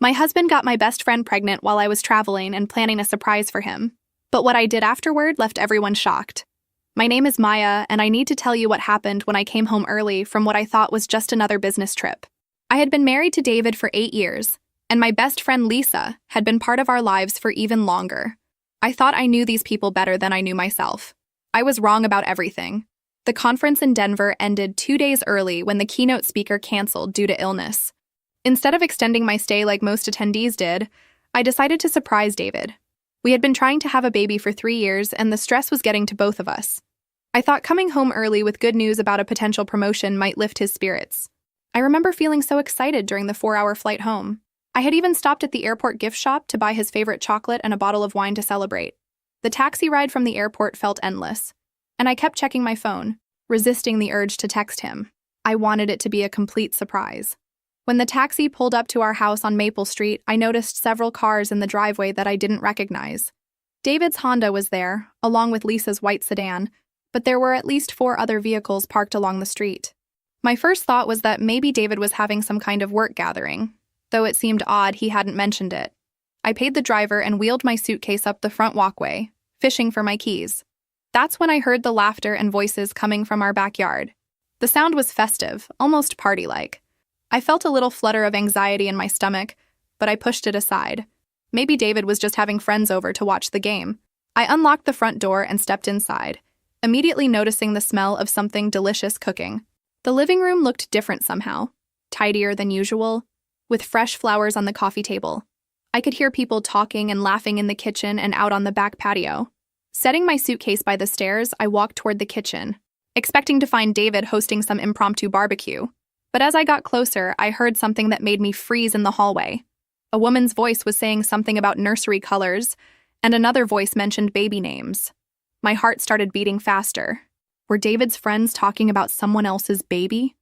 My husband got my best friend pregnant while I was traveling and planning a surprise for him. But what I did afterward left everyone shocked. My name is Maya, and I need to tell you what happened when I came home early from what I thought was just another business trip. I had been married to David for 8 years, and my best friend Lisa had been part of our lives for even longer. I thought I knew these people better than I knew myself. I was wrong about everything. The conference in Denver ended 2 days early when the keynote speaker canceled due to illness. Instead of extending my stay like most attendees did, I decided to surprise David. We had been trying to have a baby for 3 years, and the stress was getting to both of us. I thought coming home early with good news about a potential promotion might lift his spirits. I remember feeling so excited during the 4-hour flight home. I had even stopped at the airport gift shop to buy his favorite chocolate and a bottle of wine to celebrate. The taxi ride from the airport felt endless, and I kept checking my phone, resisting the urge to text him. I wanted it to be a complete surprise. When the taxi pulled up to our house on Maple Street, I noticed several cars in the driveway that I didn't recognize. David's Honda was there, along with Lisa's white sedan, but there were at least 4 other vehicles parked along the street. My first thought was that maybe David was having some kind of work gathering, though it seemed odd he hadn't mentioned it. I paid the driver and wheeled my suitcase up the front walkway, fishing for my keys. That's when I heard the laughter and voices coming from our backyard. The sound was festive, almost party-like. I felt a little flutter of anxiety in my stomach, but I pushed it aside. Maybe David was just having friends over to watch the game. I unlocked the front door and stepped inside, immediately noticing the smell of something delicious cooking. The living room looked different somehow, tidier than usual, with fresh flowers on the coffee table. I could hear people talking and laughing in the kitchen and out on the back patio. Setting my suitcase by the stairs, I walked toward the kitchen, expecting to find David hosting some impromptu barbecue. But as I got closer, I heard something that made me freeze in the hallway. A woman's voice was saying something about nursery colors, and another voice mentioned baby names. My heart started beating faster. Were David's friends talking about someone else's baby?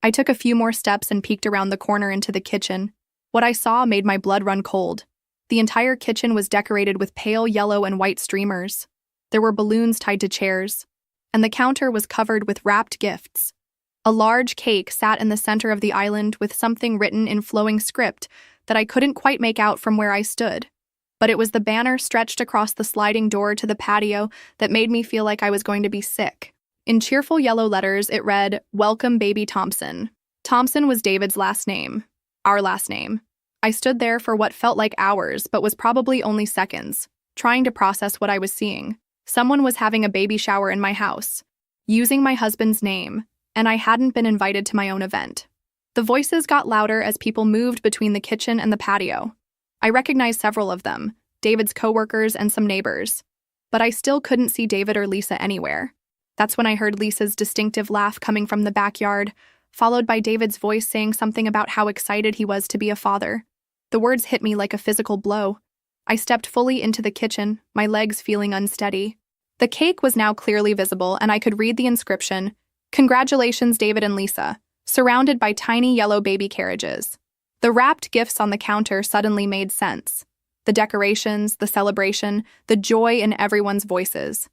I took a few more steps and peeked around the corner into the kitchen. What I saw made my blood run cold. The entire kitchen was decorated with pale yellow and white streamers. There were balloons tied to chairs, and the counter was covered with wrapped gifts. A large cake sat in the center of the island with something written in flowing script that I couldn't quite make out from where I stood. But it was the banner stretched across the sliding door to the patio that made me feel like I was going to be sick. In cheerful yellow letters, it read, "Welcome, baby Thompson." Thompson was David's last name, our last name. I stood there for what felt like hours, but was probably only seconds, trying to process what I was seeing. Someone was having a baby shower in my house, using my husband's name, and I hadn't been invited to my own event. The voices got louder as people moved between the kitchen and the patio. I recognized several of them, David's coworkers and some neighbors, but I still couldn't see David or Lisa anywhere. That's when I heard Lisa's distinctive laugh coming from the backyard, followed by David's voice saying something about how excited he was to be a father. The words hit me like a physical blow. I stepped fully into the kitchen, my legs feeling unsteady. The cake was now clearly visible, and I could read the inscription, "Congratulations, David and Lisa," surrounded by tiny yellow baby carriages. The wrapped gifts on the counter suddenly made sense. The decorations, the celebration, the joy in everyone's voices.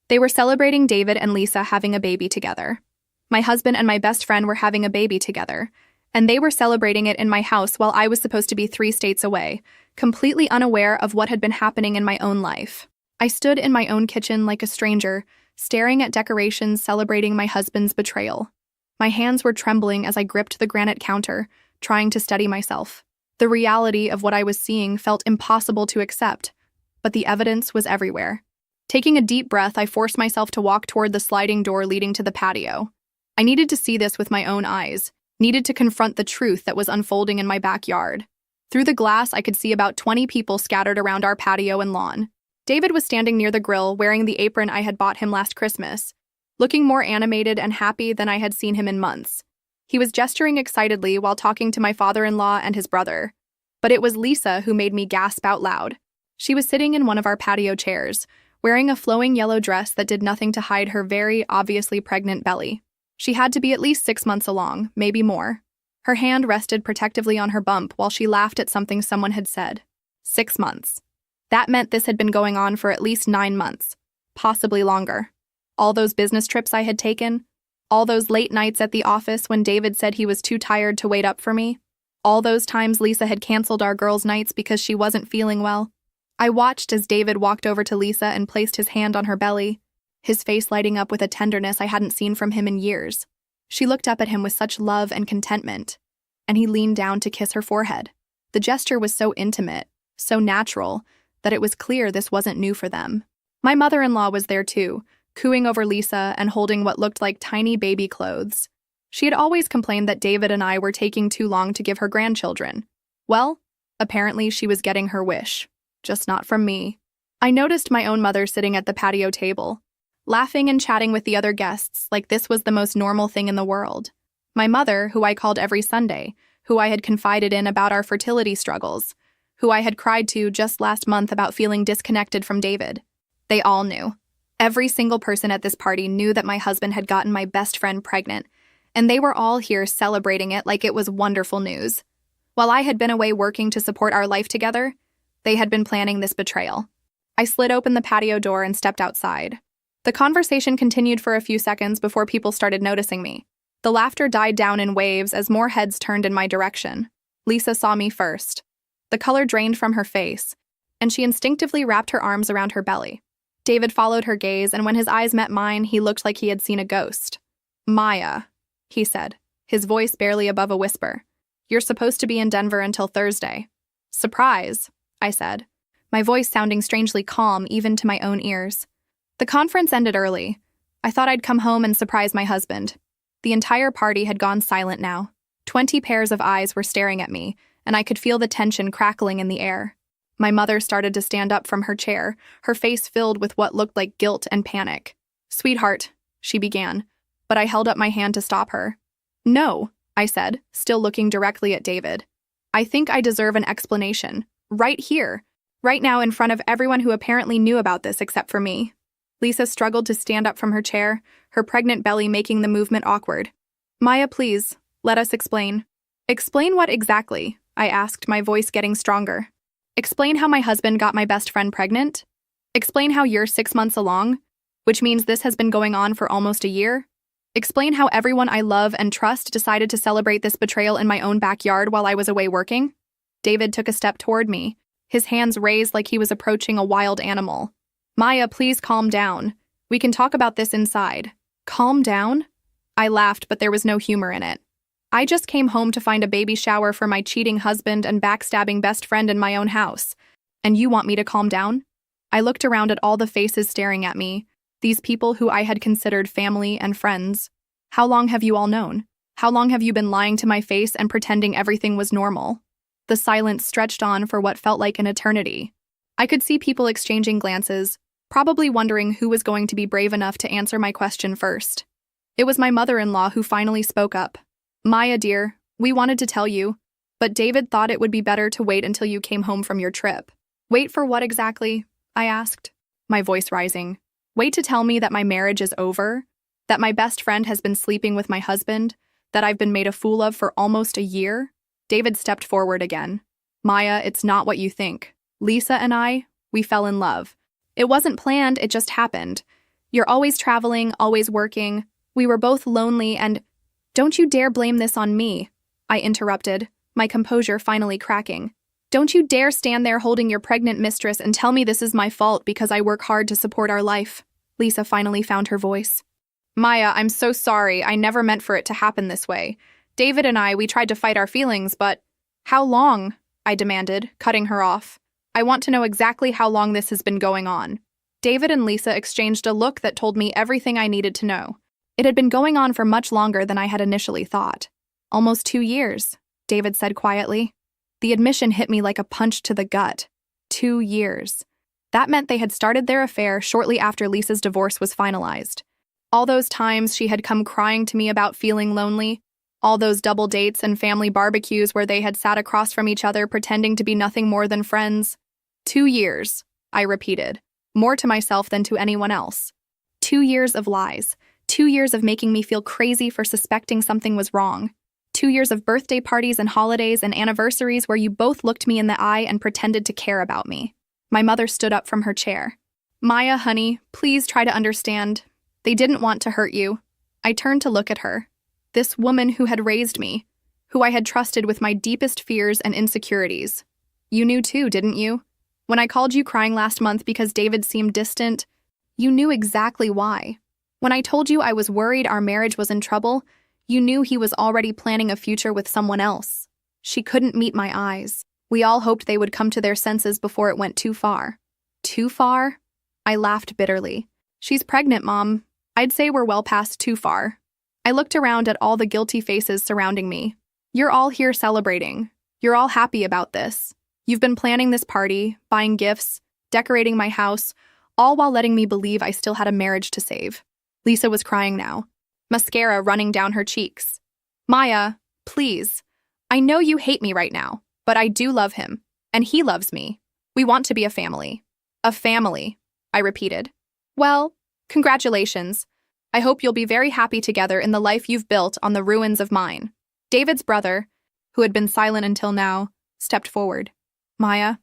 They were celebrating David and Lisa having a baby together. My husband and my best friend were having a baby together, and they were celebrating it in my house while I was supposed to be 3 states away, completely unaware of what had been happening in my own life. I stood in my own kitchen like a stranger, staring at decorations celebrating my husband's betrayal. My hands were trembling as I gripped the granite counter, trying to steady myself. The reality of what I was seeing felt impossible to accept, but the evidence was everywhere. Taking a deep breath, I forced myself to walk toward the sliding door leading to the patio. I needed to see this with my own eyes, needed to confront the truth that was unfolding in my backyard. Through the glass, I could see about 20 people scattered around our patio and lawn. David was standing near the grill, wearing the apron I had bought him last Christmas, looking more animated and happy than I had seen him in months. He was gesturing excitedly while talking to my father-in-law and his brother. But it was Lisa who made me gasp out loud. She was sitting in one of our patio chairs, wearing a flowing yellow dress that did nothing to hide her very obviously pregnant belly. She had to be at least 6 months along, maybe more. Her hand rested protectively on her bump while she laughed at something someone had said. 6 months. That meant this had been going on for at least 9 months, possibly longer. All those business trips I had taken, all those late nights at the office when David said he was too tired to wait up for me. All those times Lisa had canceled our girls' nights because she wasn't feeling well. I watched as David walked over to Lisa and placed his hand on her belly, his face lighting up with a tenderness I hadn't seen from him in years. She looked up at him with such love and contentment, and he leaned down to kiss her forehead. The gesture was so intimate, so natural, that it was clear this wasn't new for them. My mother-in-law was there too, cooing over Lisa and holding what looked like tiny baby clothes. She had always complained that David and I were taking too long to give her grandchildren. Well, apparently she was getting her wish, just not from me. I noticed my own mother sitting at the patio table, laughing and chatting with the other guests like this was the most normal thing in the world. My mother, who I called every Sunday, who I had confided in about our fertility struggles, who I had cried to just last month about feeling disconnected from David. They all knew. Every single person at this party knew that my husband had gotten my best friend pregnant, and they were all here celebrating it like it was wonderful news. While I had been away working to support our life together, they had been planning this betrayal. I slid open the patio door and stepped outside. The conversation continued for a few seconds before people started noticing me. The laughter died down in waves as more heads turned in my direction. Lisa saw me first. The color drained from her face, and she instinctively wrapped her arms around her belly. David followed her gaze, and when his eyes met mine, he looked like he had seen a ghost. "Maya," he said, his voice barely above a whisper. "You're supposed to be in Denver until Thursday." "Surprise," I said, my voice sounding strangely calm even to my own ears. The conference ended early. I thought I'd come home and surprise my husband. The entire party had gone silent now. 20 pairs of eyes were staring at me, and I could feel the tension crackling in the air. My mother started to stand up from her chair, her face filled with what looked like guilt and panic. "Sweetheart," she began, but I held up my hand to stop her. "No," I said, still looking directly at David. "I think I deserve an explanation. Right here. Right now in front of everyone who apparently knew about this except for me." Lisa struggled to stand up from her chair, her pregnant belly making the movement awkward. "Maya, please, let us explain." "Explain what exactly?" I asked, my voice getting stronger. "Explain how my husband got my best friend pregnant? Explain how you're 6 months along, which means this has been going on for almost a year? Explain how everyone I love and trust decided to celebrate this betrayal in my own backyard while I was away working?" David took a step toward me, his hands raised like he was approaching a wild animal. "Maya, please calm down. We can talk about this inside." "Calm down?" I laughed, but there was no humor in it. "I just came home to find a baby shower for my cheating husband and backstabbing best friend in my own house. And you want me to calm down?" I looked around at all the faces staring at me, these people who I had considered family and friends. "How long have you all known? How long have you been lying to my face and pretending everything was normal?" The silence stretched on for what felt like an eternity. I could see people exchanging glances, probably wondering who was going to be brave enough to answer my question first. It was my mother-in-law who finally spoke up. "Maya, dear, we wanted to tell you, but David thought it would be better to wait until you came home from your trip." "Wait for what exactly?" I asked, my voice rising. "Wait to tell me that my marriage is over? That my best friend has been sleeping with my husband? That I've been made a fool of for almost a year?" David stepped forward again. "Maya, it's not what you think. Lisa and I, we fell in love. It wasn't planned, it just happened. You're always traveling, always working. We were both lonely and—" "Don't you dare blame this on me," I interrupted, my composure finally cracking. "Don't you dare stand there holding your pregnant mistress and tell me this is my fault because I work hard to support our life." Lisa finally found her voice. "Maya, I'm so sorry. I never meant for it to happen this way. David and I, we tried to fight our feelings, but—" "How long?" I demanded, cutting her off. "I want to know exactly how long this has been going on." David and Lisa exchanged a look that told me everything I needed to know. It had been going on for much longer than I had initially thought. "Almost 2 years, David said quietly. The admission hit me like a punch to the gut. 2 years. That meant they had started their affair shortly after Lisa's divorce was finalized. All those times she had come crying to me about feeling lonely, all those double dates and family barbecues where they had sat across from each other pretending to be nothing more than friends. 2 years, I repeated, more to myself than to anyone else. 2 years of lies. 2 years of making me feel crazy for suspecting something was wrong. 2 years of birthday parties and holidays and anniversaries where you both looked me in the eye and pretended to care about me." My mother stood up from her chair. "Maya, honey, please try to understand. They didn't want to hurt you." I turned to look at her. This woman who had raised me, who I had trusted with my deepest fears and insecurities. You knew too, didn't you? When I called you crying last month because David seemed distant, you knew exactly why. When I told you I was worried our marriage was in trouble, you knew he was already planning a future with someone else. She couldn't meet my eyes. We all hoped they would come to their senses before it went too far. Too far? I laughed bitterly. She's pregnant, Mom. I'd say we're well past too far. I looked around at all the guilty faces surrounding me. You're all here celebrating. You're all happy about this. You've been planning this party, buying gifts, decorating my house, all while letting me believe I still had a marriage to save. Lisa was crying now, mascara running down her cheeks. Maya, please. I know you hate me right now, but I do love him, and he loves me. We want to be a family. A family, I repeated. Well, congratulations. I hope you'll be very happy together in the life you've built on the ruins of mine. David's brother, who had been silent until now, stepped forward. Maya,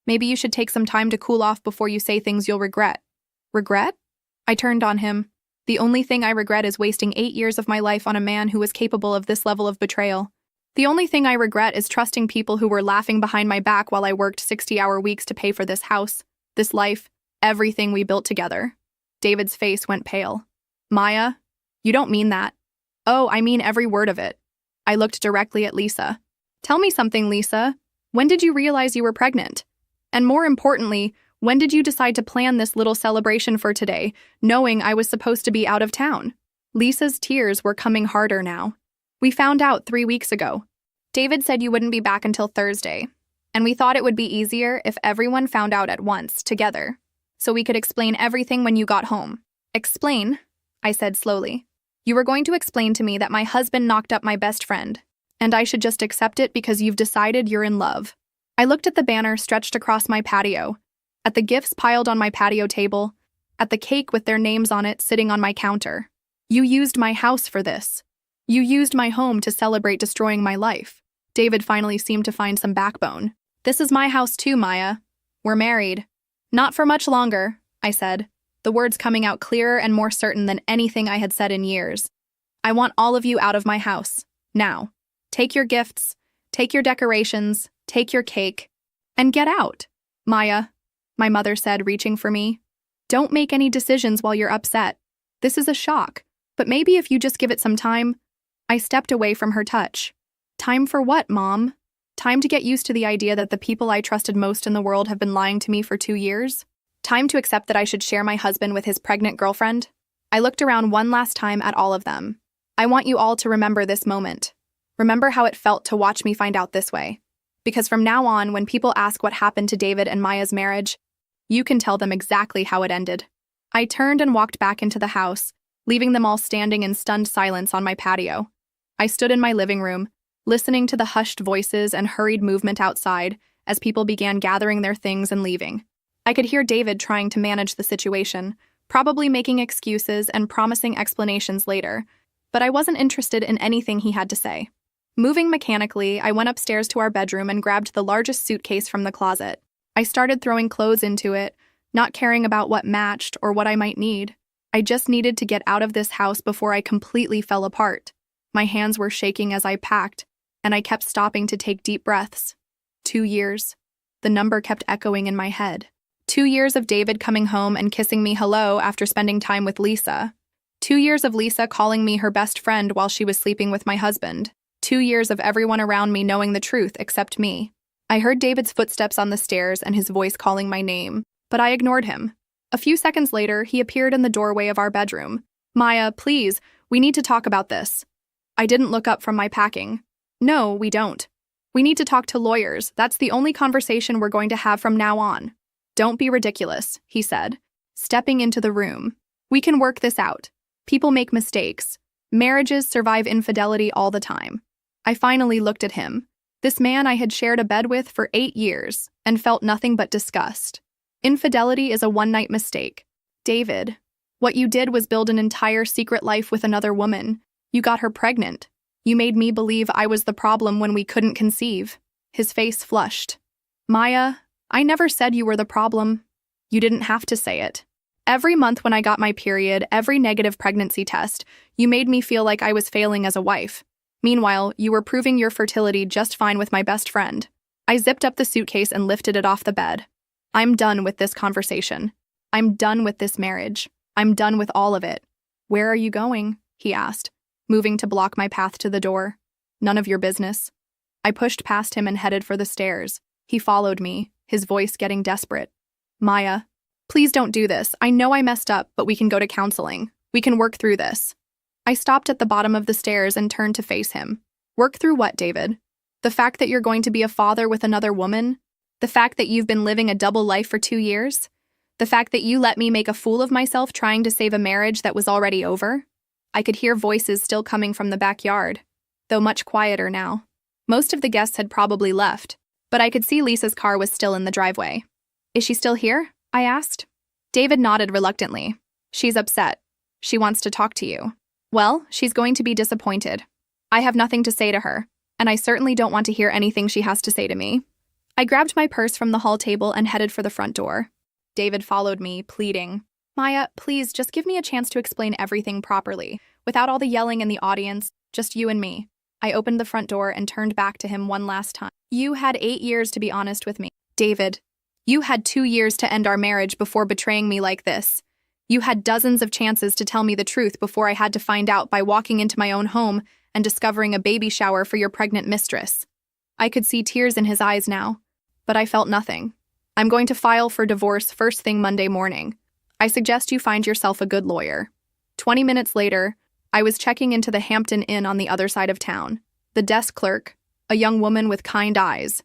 maybe you should take some time to cool off before you say things you'll regret. Regret? I turned on him. The only thing I regret is wasting 8 years of my life on a man who was capable of this level of betrayal. The only thing I regret is trusting people who were laughing behind my back while I worked 60-hour weeks to pay for this house, this life, everything we built together. David's face went pale. Maya, you don't mean that. Oh, I mean every word of it. I looked directly at Lisa. Tell me something, Lisa. When did you realize you were pregnant? And more importantly, when did you decide to plan this little celebration for today, knowing I was supposed to be out of town? Lisa's tears were coming harder now. We found out 3 weeks ago. David said you wouldn't be back until Thursday, and we thought it would be easier if everyone found out at once, together, so we could explain everything when you got home. Explain, I said slowly. You were going to explain to me that my husband knocked up my best friend, and I should just accept it because you've decided you're in love. I looked at the banner stretched across my patio, at the gifts piled on my patio table, at the cake with their names on it sitting on my counter. You used my house for this. You used my home to celebrate destroying my life. David finally seemed to find some backbone. This is my house too, Maya. We're married. Not for much longer, I said, the words coming out clearer and more certain than anything I had said in years. I want all of you out of my house, now. Take your gifts, take your decorations, take your cake, and get out. Maya, my mother said, reaching for me. Don't make any decisions while you're upset. This is a shock, but maybe if you just give it some time. I stepped away from her touch. Time for what, Mom? Time to get used to the idea that the people I trusted most in the world have been lying to me for 2 years? Time to accept that I should share my husband with his pregnant girlfriend? I looked around one last time at all of them. I want you all to remember this moment. Remember how it felt to watch me find out this way. Because from now on, when people ask what happened to David and Maya's marriage, you can tell them exactly how it ended. I turned and walked back into the house, leaving them all standing in stunned silence on my patio. I stood in my living room, listening to the hushed voices and hurried movement outside as people began gathering their things and leaving. I could hear David trying to manage the situation, probably making excuses and promising explanations later, but I wasn't interested in anything he had to say. Moving mechanically, I went upstairs to our bedroom and grabbed the largest suitcase from the closet. I started throwing clothes into it, not caring about what matched or what I might need. I just needed to get out of this house before I completely fell apart. My hands were shaking as I packed, and I kept stopping to take deep breaths. 2 years. The number kept echoing in my head. 2 years of David coming home and kissing me hello after spending time with Lisa. 2 years of Lisa calling me her best friend while she was sleeping with my husband. 2 years of everyone around me knowing the truth except me. I heard David's footsteps on the stairs and his voice calling my name, but I ignored him. A few seconds later, he appeared in the doorway of our bedroom. Maya, please, we need to talk about this. I didn't look up from my packing. No, we don't. We need to talk to lawyers. That's the only conversation we're going to have from now on. Don't be ridiculous, he said, stepping into the room. We can work this out. People make mistakes. Marriages survive infidelity all the time. I finally looked at him. This man I had shared a bed with for 8 years and felt nothing but disgust. Infidelity is a one-night mistake. David, what you did was build an entire secret life with another woman. You got her pregnant. You made me believe I was the problem when we couldn't conceive. His face flushed. Maya, I never said you were the problem. You didn't have to say it. Every month when I got my period, every negative pregnancy test, you made me feel like I was failing as a wife. Meanwhile, you were proving your fertility just fine with my best friend. I zipped up the suitcase and lifted it off the bed. I'm done with this conversation. I'm done with this marriage. I'm done with all of it. Where are you going? He asked, moving to block my path to the door. None of your business. I pushed past him and headed for the stairs. He followed me, his voice getting desperate. Maya, please don't do this. I know I messed up, but we can go to counseling. We can work through this. I stopped at the bottom of the stairs and turned to face him. Work through what, David? The fact that you're going to be a father with another woman? The fact that you've been living a double life for 2 years? The fact that you let me make a fool of myself trying to save a marriage that was already over? I could hear voices still coming from the backyard, though much quieter now. Most of the guests had probably left, but I could see Lisa's car was still in the driveway. Is she still here? I asked. David nodded reluctantly. She's upset. She wants to talk to you. Well, she's going to be disappointed. I have nothing to say to her, and I certainly don't want to hear anything she has to say to me. I grabbed my purse from the hall table and headed for the front door. David followed me, pleading, Maya, please just give me a chance to explain everything properly, without all the yelling in the audience, just you and me. I opened the front door and turned back to him one last time. You had 8 years to be honest with me. David, you had 2 years to end our marriage before betraying me like this. You had dozens of chances to tell me the truth before I had to find out by walking into my own home and discovering a baby shower for your pregnant mistress. I could see tears in his eyes now, but I felt nothing. I'm going to file for divorce first thing Monday morning. I suggest you find yourself a good lawyer. 20 minutes later, I was checking into the Hampton Inn on the other side of town. The desk clerk, a young woman with kind eyes,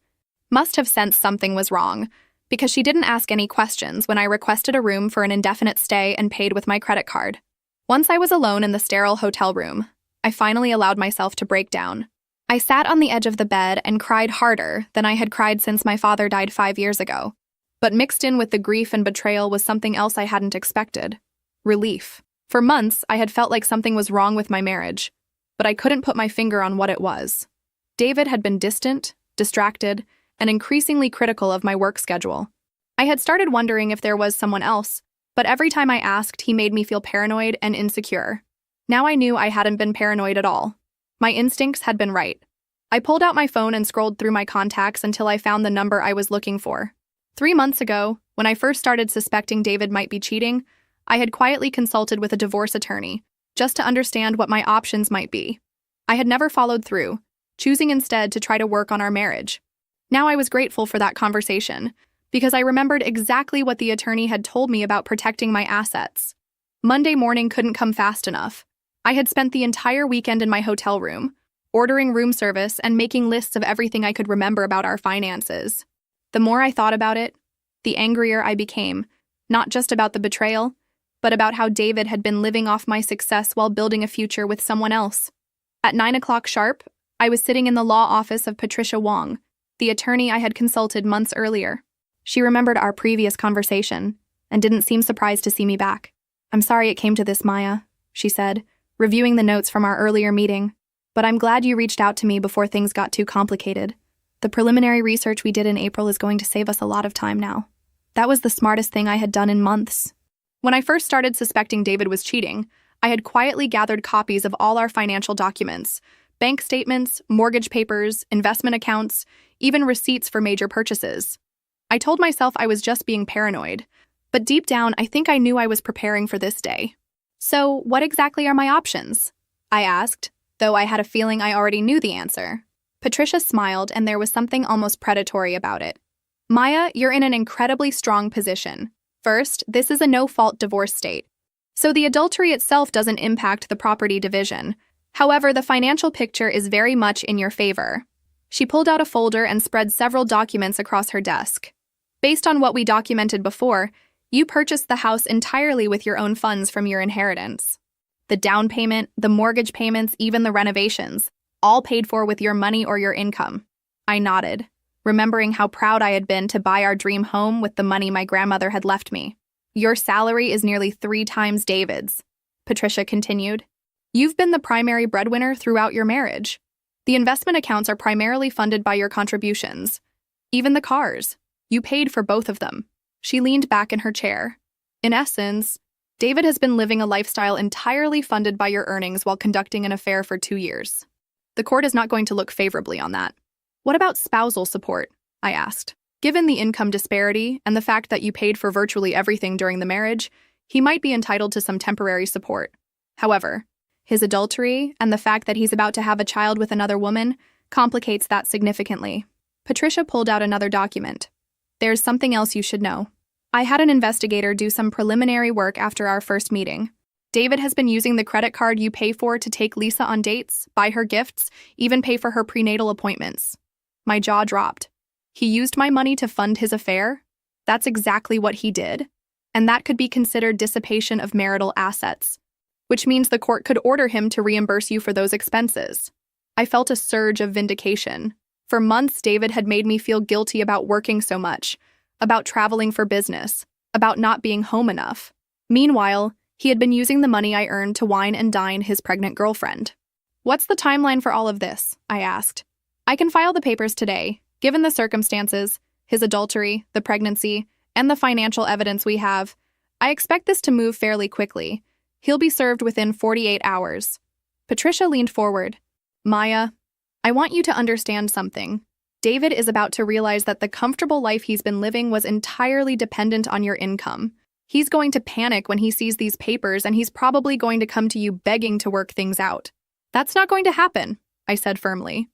must have sensed something was wrong, because she didn't ask any questions when I requested a room for an indefinite stay and paid with my credit card. Once I was alone in the sterile hotel room, I finally allowed myself to break down. I sat on the edge of the bed and cried harder than I had cried since my father died 5 years ago. But mixed in with the grief and betrayal was something else I hadn't expected. Relief. For months, I had felt like something was wrong with my marriage, but I couldn't put my finger on what it was. David had been distant, distracted, and increasingly critical of my work schedule. I had started wondering if there was someone else, but every time I asked, he made me feel paranoid and insecure. Now I knew I hadn't been paranoid at all. My instincts had been right. I pulled out my phone and scrolled through my contacts until I found the number I was looking for. 3 months ago, when I first started suspecting David might be cheating, I had quietly consulted with a divorce attorney, just to understand what my options might be. I had never followed through, choosing instead to try to work on our marriage. Now I was grateful for that conversation, because I remembered exactly what the attorney had told me about protecting my assets. Monday morning couldn't come fast enough. I had spent the entire weekend in my hotel room, ordering room service and making lists of everything I could remember about our finances. The more I thought about it, the angrier I became, not just about the betrayal, but about how David had been living off my success while building a future with someone else. At 9 o'clock sharp, I was sitting in the law office of Patricia Wong, the attorney I had consulted months earlier. She remembered our previous conversation and didn't seem surprised to see me back. I'm sorry it came to this, Maya, she said, reviewing the notes from our earlier meeting. But I'm glad you reached out to me before things got too complicated. The preliminary research we did in April is going to save us a lot of time now. That was the smartest thing I had done in months. When I first started suspecting David was cheating, I had quietly gathered copies of all our financial documents, bank statements, mortgage papers, investment accounts, even receipts for major purchases. I told myself I was just being paranoid, but deep down I think I knew I was preparing for this day. So, what exactly are my options? I asked, though I had a feeling I already knew the answer. Patricia smiled, and there was something almost predatory about it. Maya, you're in an incredibly strong position. First, this is a no-fault divorce state, so the adultery itself doesn't impact the property division. However, the financial picture is very much in your favor. She pulled out a folder and spread several documents across her desk. Based on what we documented before, you purchased the house entirely with your own funds from your inheritance. The down payment, the mortgage payments, even the renovations, all paid for with your money or your income. I nodded, remembering how proud I had been to buy our dream home with the money my grandmother had left me. Your salary is nearly 3 times David's, Patricia continued. You've been the primary breadwinner throughout your marriage. The investment accounts are primarily funded by your contributions. Even the cars. You paid for both of them. She leaned back in her chair. In essence, David has been living a lifestyle entirely funded by your earnings while conducting an affair for 2 years. The court is not going to look favorably on that. What about spousal support? I asked. Given the income disparity and the fact that you paid for virtually everything during the marriage, he might be entitled to some temporary support. However, his adultery and the fact that he's about to have a child with another woman complicates that significantly. Patricia pulled out another document. There's something else you should know. I had an investigator do some preliminary work after our first meeting. David has been using the credit card you pay for to take Lisa on dates, buy her gifts, even pay for her prenatal appointments. My jaw dropped. He used my money to fund his affair? That's exactly what he did. And that could be considered dissipation of marital assets, which means the court could order him to reimburse you for those expenses. I felt a surge of vindication. For months, David had made me feel guilty about working so much, about traveling for business, about not being home enough. Meanwhile, he had been using the money I earned to wine and dine his pregnant girlfriend. What's the timeline for all of this? I asked. I can file the papers today, given the circumstances, his adultery, the pregnancy, and the financial evidence we have. I expect this to move fairly quickly. He'll be served within 48 hours. Patricia leaned forward. Maya, I want you to understand something. David is about to realize that the comfortable life he's been living was entirely dependent on your income. He's going to panic when he sees these papers, and he's probably going to come to you begging to work things out. That's not going to happen, I said firmly.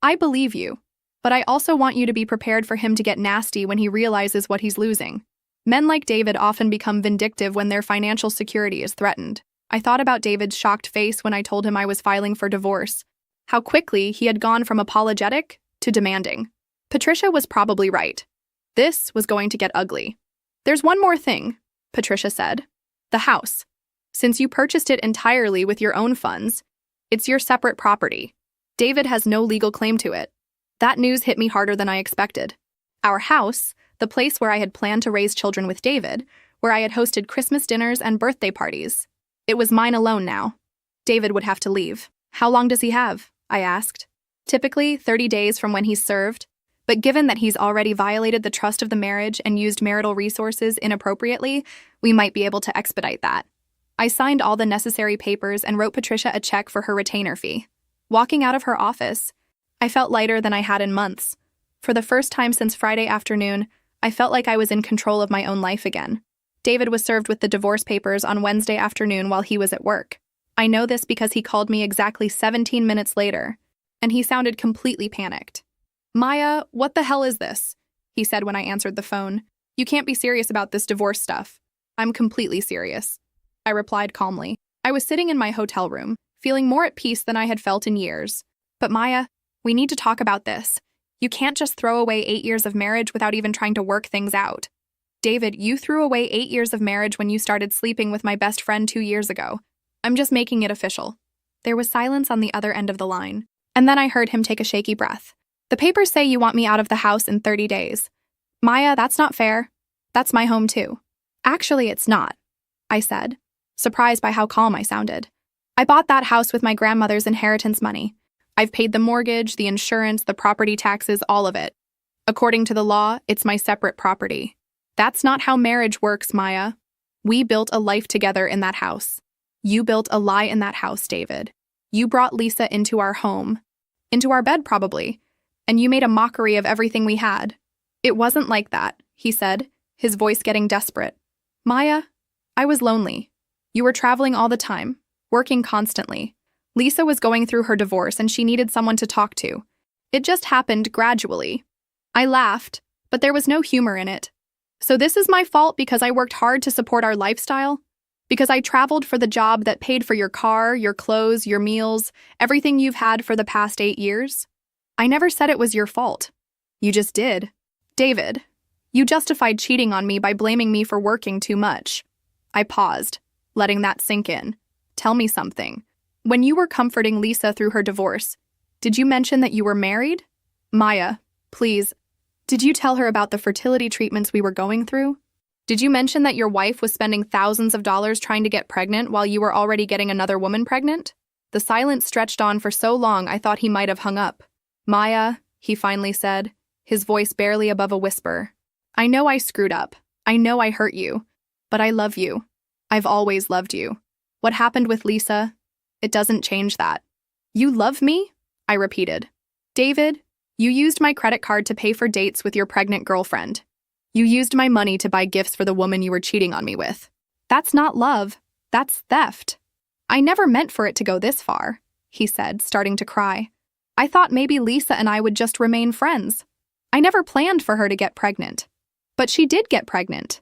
I believe you, but I also want you to be prepared for him to get nasty when he realizes what he's losing. Men like David often become vindictive when their financial security is threatened. I thought about David's shocked face when I told him I was filing for divorce. How quickly he had gone from apologetic to demanding. Patricia was probably right. This was going to get ugly. There's one more thing, Patricia said. The house. Since you purchased it entirely with your own funds, it's your separate property. David has no legal claim to it. That news hit me harder than I expected. Our house, the place where I had planned to raise children with David, where I had hosted Christmas dinners and birthday parties. It was mine alone now. David would have to leave. How long does he have? I asked. Typically 30 days from when he's served, but given that he's already violated the trust of the marriage and used marital resources inappropriately, we might be able to expedite that. I signed all the necessary papers and wrote Patricia a check for her retainer fee. Walking out of her office, I felt lighter than I had in months. For the first time since Friday afternoon, I felt like I was in control of my own life again. David was served with the divorce papers on Wednesday afternoon while he was at work. I know this because he called me exactly 17 minutes later, and he sounded completely panicked. Maya, what the hell is this? He said when I answered the phone. You can't be serious about this divorce stuff. I'm completely serious, I replied calmly. I was sitting in my hotel room, feeling more at peace than I had felt in years. But Maya, we need to talk about this. You can't just throw away 8 years of marriage without even trying to work things out. David, you threw away 8 years of marriage when you started sleeping with my best friend 2 years ago. I'm just making it official. There was silence on the other end of the line, and then I heard him take a shaky breath. The papers say you want me out of the house in 30 days. Maya, that's not fair. That's my home too. Actually, it's not, I said, surprised by how calm I sounded. I bought that house with my grandmother's inheritance money. I've paid the mortgage, the insurance, the property taxes, all of it. According to the law, it's my separate property. That's not how marriage works, Maya. We built a life together in that house. You built a lie in that house, David. You brought Lisa into our home. Into our bed, probably. And you made a mockery of everything we had. It wasn't like that, he said, his voice getting desperate. Maya, I was lonely. You were traveling all the time, working constantly. Lisa was going through her divorce and she needed someone to talk to. It just happened gradually. I laughed, but there was no humor in it. So this is my fault because I worked hard to support our lifestyle? Because I traveled for the job that paid for your car, your clothes, your meals, everything you've had for the past 8 years? I never said it was your fault. You just did. David, you justified cheating on me by blaming me for working too much. I paused, letting that sink in. Tell me something. When you were comforting Lisa through her divorce, did you mention that you were married? Maya, please, did you tell her about the fertility treatments we were going through? Did you mention that your wife was spending thousands of dollars trying to get pregnant while you were already getting another woman pregnant? The silence stretched on for so long I thought he might have hung up. Maya, he finally said, his voice barely above a whisper. I know I screwed up. I know I hurt you. But I love you. I've always loved you. What happened with Lisa? It doesn't change that. You love me? I repeated. David, you used my credit card to pay for dates with your pregnant girlfriend. You used my money to buy gifts for the woman you were cheating on me with. That's not love. That's theft. I never meant for it to go this far, he said, starting to cry. I thought maybe Lisa and I would just remain friends. I never planned for her to get pregnant. But she did get pregnant.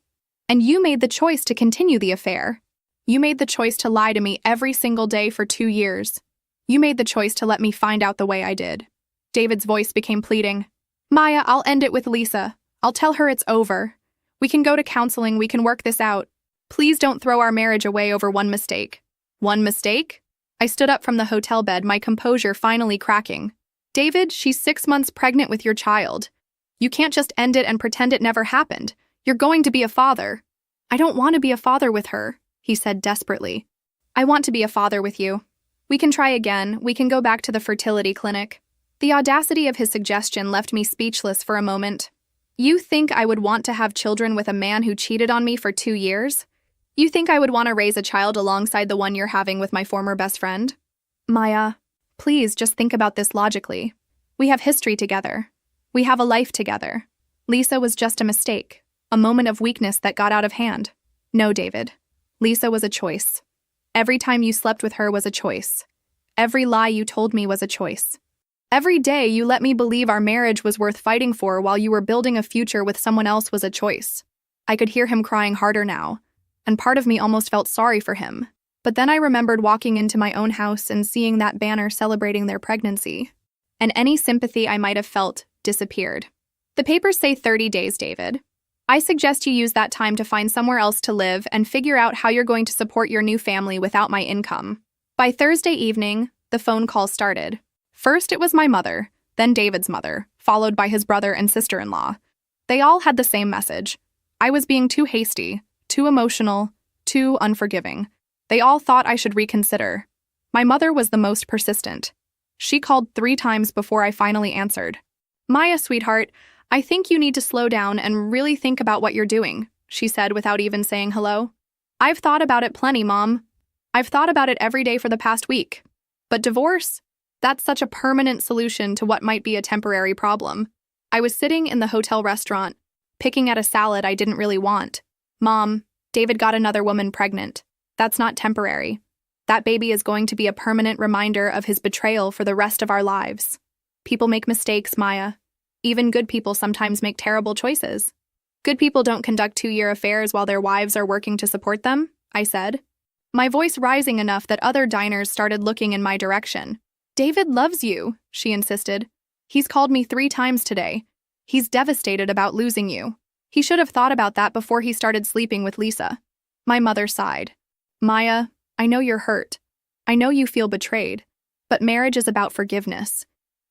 And you made the choice to continue the affair. You made the choice to lie to me every single day for 2 years. You made the choice to let me find out the way I did. David's voice became pleading. Maya, I'll end it with Lisa. I'll tell her it's over. We can go to counseling, we can work this out. Please don't throw our marriage away over one mistake. One mistake? I stood up from the hotel bed, my composure finally cracking. David, she's 6 months pregnant with your child. You can't just end it and pretend it never happened. You're going to be a father. I don't want to be a father with her, he said desperately. I want to be a father with you. We can try again. We can go back to the fertility clinic. The audacity of his suggestion left me speechless for a moment. You think I would want to have children with a man who cheated on me for 2 years? You think I would want to raise a child alongside the one you're having with my former best friend? Maya, please just think about this logically. We have history together. We have a life together. Lisa was just a mistake, a moment of weakness that got out of hand. No, David. Lisa was a choice. Every time you slept with her was a choice. Every lie you told me was a choice. Every day you let me believe our marriage was worth fighting for while you were building a future with someone else was a choice. I could hear him crying harder now, and part of me almost felt sorry for him. But then I remembered walking into my own house and seeing that banner celebrating their pregnancy. And any sympathy I might have felt disappeared. The papers say 30 days, David. I suggest you use that time to find somewhere else to live and figure out how you're going to support your new family without my income. By Thursday evening, the phone call started. First it was my mother, then David's mother, followed by his brother and sister-in-law. They all had the same message. I was being too hasty, too emotional, too unforgiving. They all thought I should reconsider. My mother was the most persistent. She called 3 times before I finally answered. Maya, sweetheart, I think you need to slow down and really think about what you're doing, she said without even saying hello. I've thought about it plenty, Mom. I've thought about it every day for the past week. But divorce? That's such a permanent solution to what might be a temporary problem. I was sitting in the hotel restaurant, picking at a salad I didn't really want. Mom, David got another woman pregnant. That's not temporary. That baby is going to be a permanent reminder of his betrayal for the rest of our lives. People make mistakes, Maya. Even good people sometimes make terrible choices. Good people don't conduct 2-year affairs while their wives are working to support them, I said. My voice rising enough that other diners started looking in my direction. David loves you, she insisted. He's called me 3 times today. He's devastated about losing you. He should have thought about that before he started sleeping with Lisa. My mother sighed. Maya, I know you're hurt. I know you feel betrayed. But marriage is about forgiveness.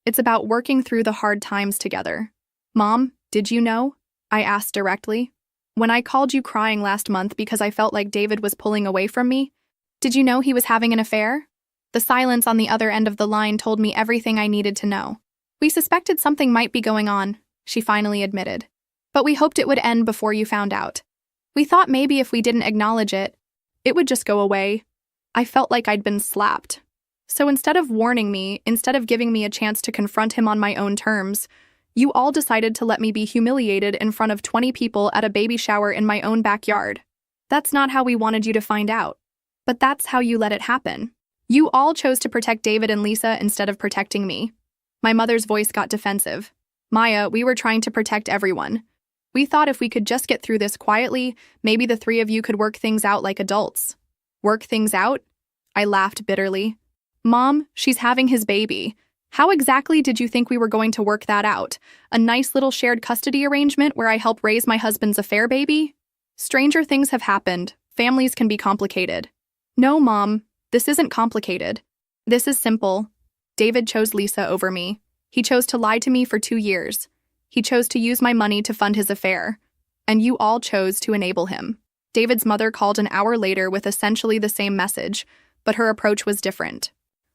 It's about working through the hard times together. Mom, did you know? I asked directly. When I called you crying last month because I felt like David was pulling away from me, did you know he was having an affair? The silence on the other end of the line told me everything I needed to know. We suspected something might be going on, she finally admitted. But we hoped it would end before you found out. We thought maybe if we didn't acknowledge it, it would just go away. I felt like I'd been slapped. So instead of warning me, instead of giving me a chance to confront him on my own terms, you all decided to let me be humiliated in front of 20 people at a baby shower in my own backyard. That's not how we wanted you to find out. But that's how you let it happen. You all chose to protect David and Lisa instead of protecting me. My mother's voice got defensive. Maya, we were trying to protect everyone. We thought if we could just get through this quietly, maybe the 3 of you could work things out like adults. Work things out? I laughed bitterly. Mom, she's having his baby. How exactly did you think we were going to work that out? A nice little shared custody arrangement where I help raise my husband's affair baby? Stranger things have happened. Families can be complicated. No, Mom, this isn't complicated. This is simple. David chose Lisa over me. He chose to lie to me for 2 years. He chose to use my money to fund his affair. And you all chose to enable him. David's mother called an hour later with essentially the same message, but her approach was different.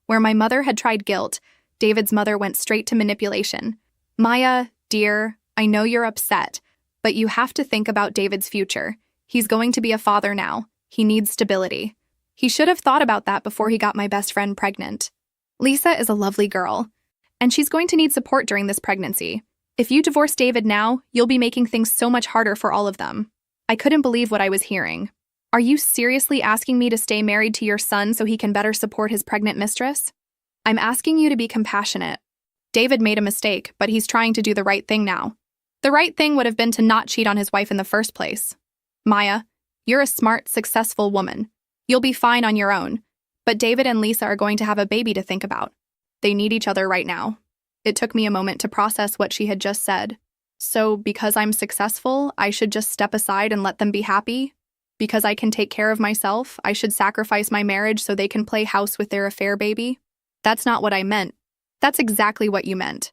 Where my mother had tried guilt, David's mother went straight to manipulation. Maya, dear, I know you're upset, but you have to think about David's future. He's going to be a father now. He needs stability. He should have thought about that before he got my best friend pregnant. Lisa is a lovely girl. And she's going to need support during this pregnancy. If you divorce David now, you'll be making things so much harder for all of them. I couldn't believe what I was hearing. Are you seriously asking me to stay married to your son so he can better support his pregnant mistress? I'm asking you to be compassionate. David made a mistake, but he's trying to do the right thing now. The right thing would have been to not cheat on his wife in the first place. Maya, you're a smart, successful woman. You'll be fine on your own. But David and Lisa are going to have a baby to think about. They need each other right now. It took me a moment to process what she had just said. So, because I'm successful, I should just step aside and let them be happy? Because I can take care of myself, I should sacrifice my marriage so they can play house with their affair baby? That's not what I meant. That's exactly what you meant.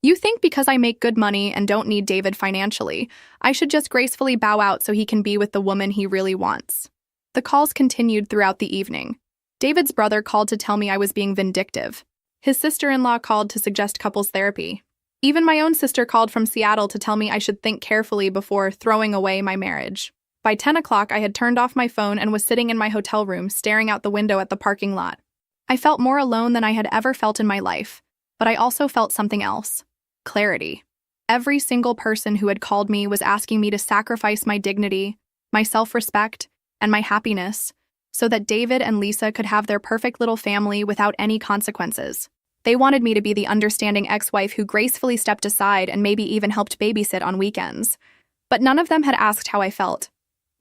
You think because I make good money and don't need David financially, I should just gracefully bow out so he can be with the woman he really wants. The calls continued throughout the evening. David's brother called to tell me I was being vindictive. His sister-in-law called to suggest couples therapy. Even my own sister called from Seattle to tell me I should think carefully before throwing away my marriage. By 10 o'clock, I had turned off my phone and was sitting in my hotel room, staring out the window at the parking lot. I felt more alone than I had ever felt in my life, but I also felt something else. Clarity. Every single person who had called me was asking me to sacrifice my dignity, my self-respect, and my happiness, so that David and Lisa could have their perfect little family without any consequences. They wanted me to be the understanding ex-wife who gracefully stepped aside and maybe even helped babysit on weekends. But none of them had asked how I felt.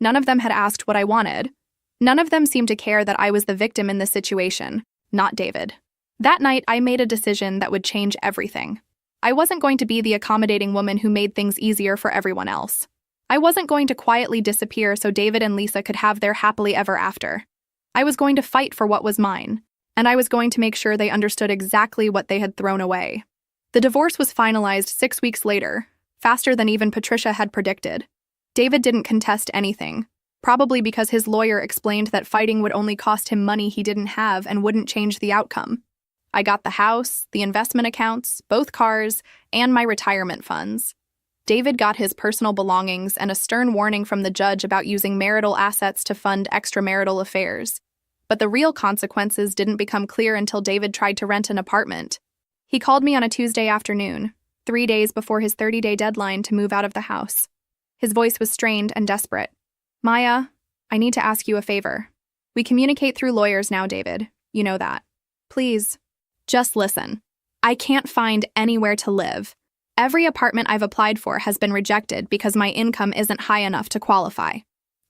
None of them had asked what I wanted. None of them seemed to care that I was the victim in this situation, not David. That night, I made a decision that would change everything. I wasn't going to be the accommodating woman who made things easier for everyone else. I wasn't going to quietly disappear so David and Lisa could have their happily ever after. I was going to fight for what was mine, and I was going to make sure they understood exactly what they had thrown away. The divorce was finalized 6 weeks later, faster than even Patricia had predicted. David didn't contest anything, probably because his lawyer explained that fighting would only cost him money he didn't have and wouldn't change the outcome. I got the house, the investment accounts, both cars, and my retirement funds. David got his personal belongings and a stern warning from the judge about using marital assets to fund extramarital affairs. But the real consequences didn't become clear until David tried to rent an apartment. He called me on a Tuesday afternoon, 3 days before his 30-day deadline to move out of the house. His voice was strained and desperate. Maya, I need to ask you a favor. We communicate through lawyers now, David. You know that. Please, just listen. I can't find anywhere to live. Every apartment I've applied for has been rejected because my income isn't high enough to qualify.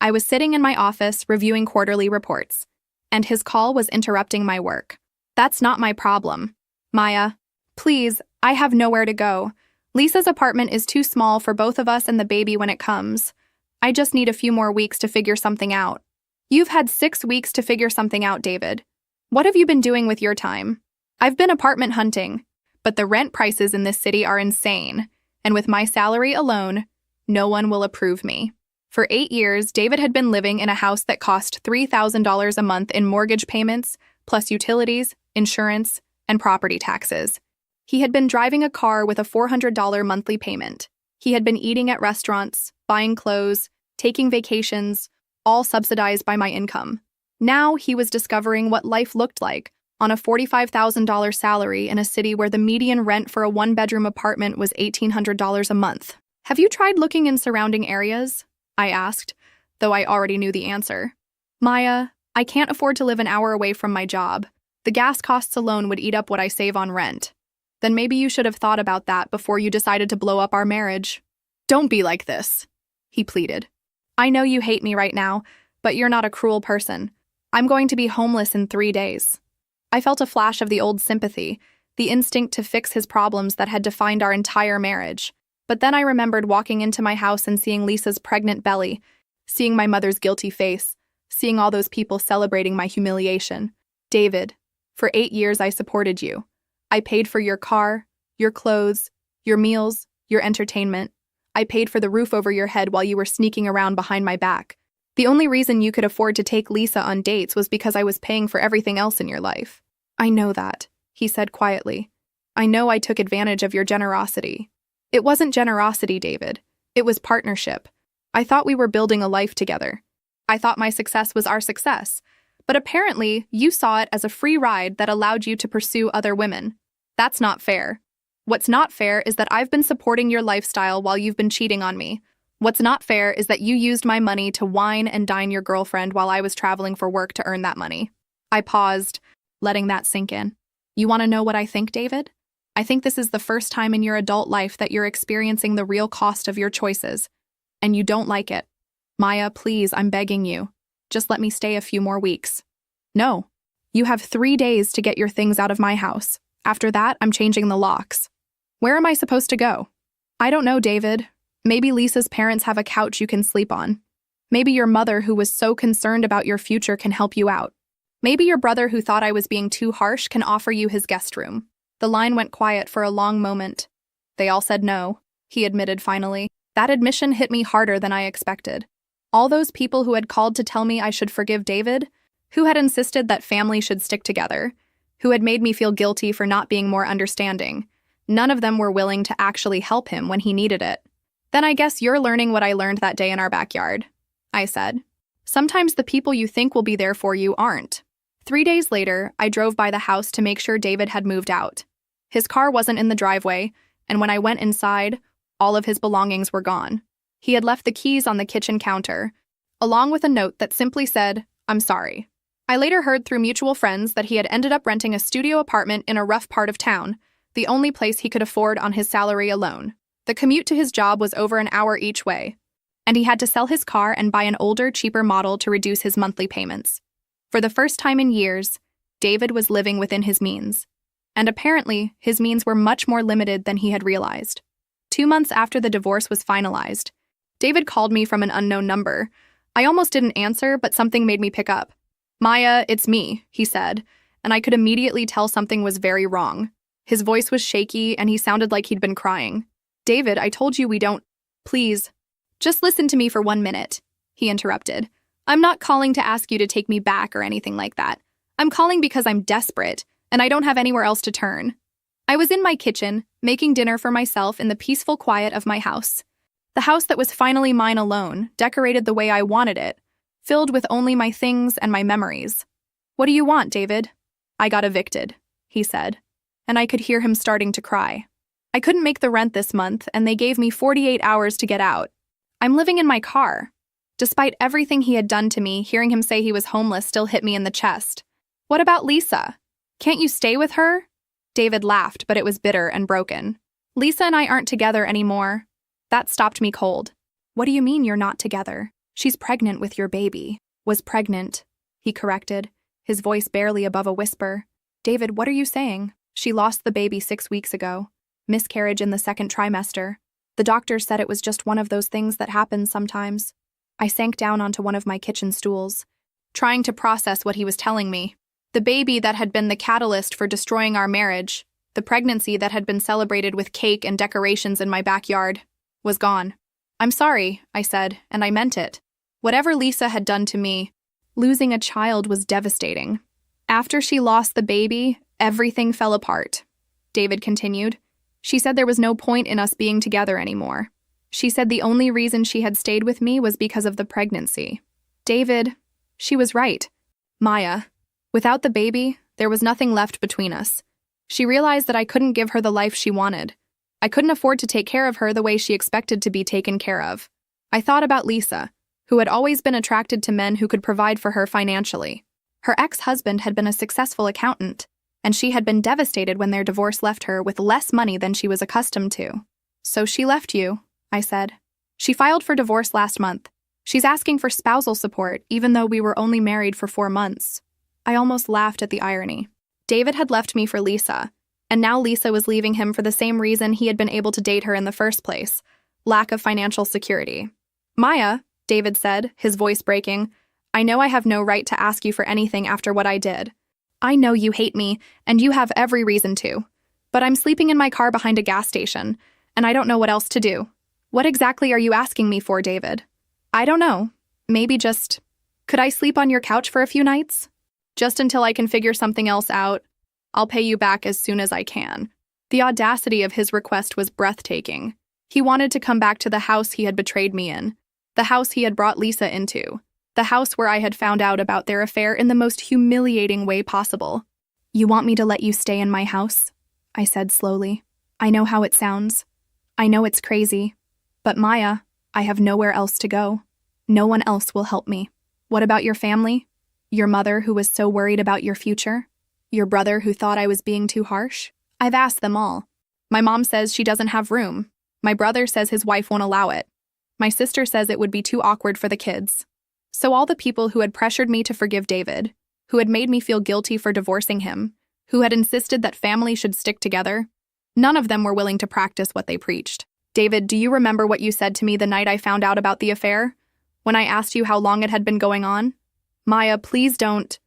I was sitting in my office reviewing quarterly reports, and his call was interrupting my work. That's not my problem. Maya, please, I have nowhere to go. Lisa's apartment is too small for both of us and the baby when it comes. I just need a few more weeks to figure something out. You've had 6 weeks to figure something out, David. What have you been doing with your time? I've been apartment hunting, but the rent prices in this city are insane, and with my salary alone, no one will approve me. For 8 years, David had been living in a house that cost $3,000 a month in mortgage payments, plus utilities, insurance, and property taxes. He had been driving a car with a $400 monthly payment. He had been eating at restaurants, buying clothes, taking vacations, all subsidized by my income. Now he was discovering what life looked like on a $45,000 salary in a city where the median rent for a one-bedroom apartment was $1,800 a month. Have you tried looking in surrounding areas? I asked, though I already knew the answer. Maya, I can't afford to live an hour away from my job. The gas costs alone would eat up what I save on rent. Then maybe you should have thought about that before you decided to blow up our marriage. Don't be like this, he pleaded. I know you hate me right now, but you're not a cruel person. I'm going to be homeless in 3 days. I felt a flash of the old sympathy, the instinct to fix his problems that had defined our entire marriage. But then I remembered walking into my house and seeing Lisa's pregnant belly, seeing my mother's guilty face, seeing all those people celebrating my humiliation. David, for 8 years I supported you. I paid for your car, your clothes, your meals, your entertainment. I paid for the roof over your head while you were sneaking around behind my back. The only reason you could afford to take Lisa on dates was because I was paying for everything else in your life. I know that, he said quietly. I know I took advantage of your generosity. It wasn't generosity, David. It was partnership. I thought we were building a life together. I thought my success was our success. But apparently, you saw it as a free ride that allowed you to pursue other women. That's not fair. What's not fair is that I've been supporting your lifestyle while you've been cheating on me. What's not fair is that you used my money to wine and dine your girlfriend while I was traveling for work to earn that money. I paused, letting that sink in. You want to know what I think, David? I think this is the first time in your adult life that you're experiencing the real cost of your choices, and you don't like it. Maya, please, I'm begging you. Just let me stay a few more weeks. No. You have 3 days to get your things out of my house. After that, I'm changing the locks. Where am I supposed to go? I don't know, David. Maybe Lisa's parents have a couch you can sleep on. Maybe your mother, who was so concerned about your future, can help you out. Maybe your brother, who thought I was being too harsh, can offer you his guest room. The line went quiet for a long moment. They all said no, he admitted finally. That admission hit me harder than I expected. All those people who had called to tell me I should forgive David, who had insisted that family should stick together, who had made me feel guilty for not being more understanding, none of them were willing to actually help him when he needed it. Then I guess you're learning what I learned that day in our backyard, I said. Sometimes the people you think will be there for you aren't. 3 days later, I drove by the house to make sure David had moved out. His car wasn't in the driveway, and when I went inside, all of his belongings were gone. He had left the keys on the kitchen counter, along with a note that simply said, "I'm sorry." I later heard through mutual friends that he had ended up renting a studio apartment in a rough part of town, the only place he could afford on his salary alone. The commute to his job was over an hour each way, and he had to sell his car and buy an older, cheaper model to reduce his monthly payments. For the first time in years, David was living within his means. And apparently, his means were much more limited than he had realized. 2 months after the divorce was finalized, David called me from an unknown number. I almost didn't answer, but something made me pick up. "Maya, it's me," he said, and I could immediately tell something was very wrong. His voice was shaky, and he sounded like he'd been crying. "David, I told you we don't—" "Please, just listen to me for 1 minute," he interrupted. "I'm not calling to ask you to take me back or anything like that. I'm calling because I'm desperate, and I don't have anywhere else to turn. I was in my kitchen, making dinner for myself in the peaceful quiet of my house. The house that was finally mine alone, decorated the way I wanted it, filled with only my things and my memories. What do you want, David?" "I got evicted," he said, and I could hear him starting to cry. "I couldn't make the rent this month, and they gave me 48 hours to get out. I'm living in my car." Despite everything he had done to me, hearing him say he was homeless still hit me in the chest. "What about Lisa? Can't you stay with her?" David laughed, but it was bitter and broken. "Lisa and I aren't together anymore." That stopped me cold. "What do you mean you're not together? She's pregnant with your baby." "Was pregnant," he corrected, his voice barely above a whisper. "David, what are you saying?" "She lost the baby 6 weeks ago. Miscarriage in the 2nd trimester. The doctor said it was just one of those things that happens sometimes." I sank down onto one of my kitchen stools, trying to process what he was telling me. The baby that had been the catalyst for destroying our marriage, the pregnancy that had been celebrated with cake and decorations in my backyard, was gone. "I'm sorry," I said, and I meant it. Whatever Lisa had done to me, losing a child was devastating. "After she lost the baby, everything fell apart," David continued. "She said there was no point in us being together anymore. She said the only reason she had stayed with me was because of the pregnancy. David, she was right. Maya, without the baby, there was nothing left between us. She realized that I couldn't give her the life she wanted. I couldn't afford to take care of her the way she expected to be taken care of. I thought about Lisa, who had always been attracted to men who could provide for her financially. Her ex-husband had been a successful accountant, and she had been devastated when their divorce left her with less money than she was accustomed to. So she left you," I said. "She filed for divorce last month. She's asking for spousal support, even though we were only married for 4 months. I almost laughed at the irony. David had left me for Lisa, and now Lisa was leaving him for the same reason he had been able to date her in the first place: lack of financial security. "Maya," David said, his voice breaking, "I know I have no right to ask you for anything after what I did. I know you hate me, and you have every reason to. But I'm sleeping in my car behind a gas station, and I don't know what else to do. What exactly are you asking me for, David?" "I don't know. Maybe just, could I sleep on your couch for a few nights? Just until I can figure something else out. I'll pay you back as soon as I can." The audacity of his request was breathtaking. He wanted to come back to the house he had betrayed me in, the house he had brought Lisa into, the house where I had found out about their affair in the most humiliating way possible. "You want me to let you stay in my house?" I said slowly. I know how it sounds. I know it's crazy. But Maya, I have nowhere else to go. No one else will help me. What about your family? Your mother who was so worried about your future? Your brother who thought I was being too harsh? I've asked them all. My mom says she doesn't have room. My brother says his wife won't allow it. My sister says it would be too awkward for the kids. So all the people who had pressured me to forgive David, who had made me feel guilty for divorcing him, who had insisted that family should stick together, none of them were willing to practice what they preached. David, do you remember what you said to me the night I found out about the affair? When I asked you how long it had been going on? Maya, please don't.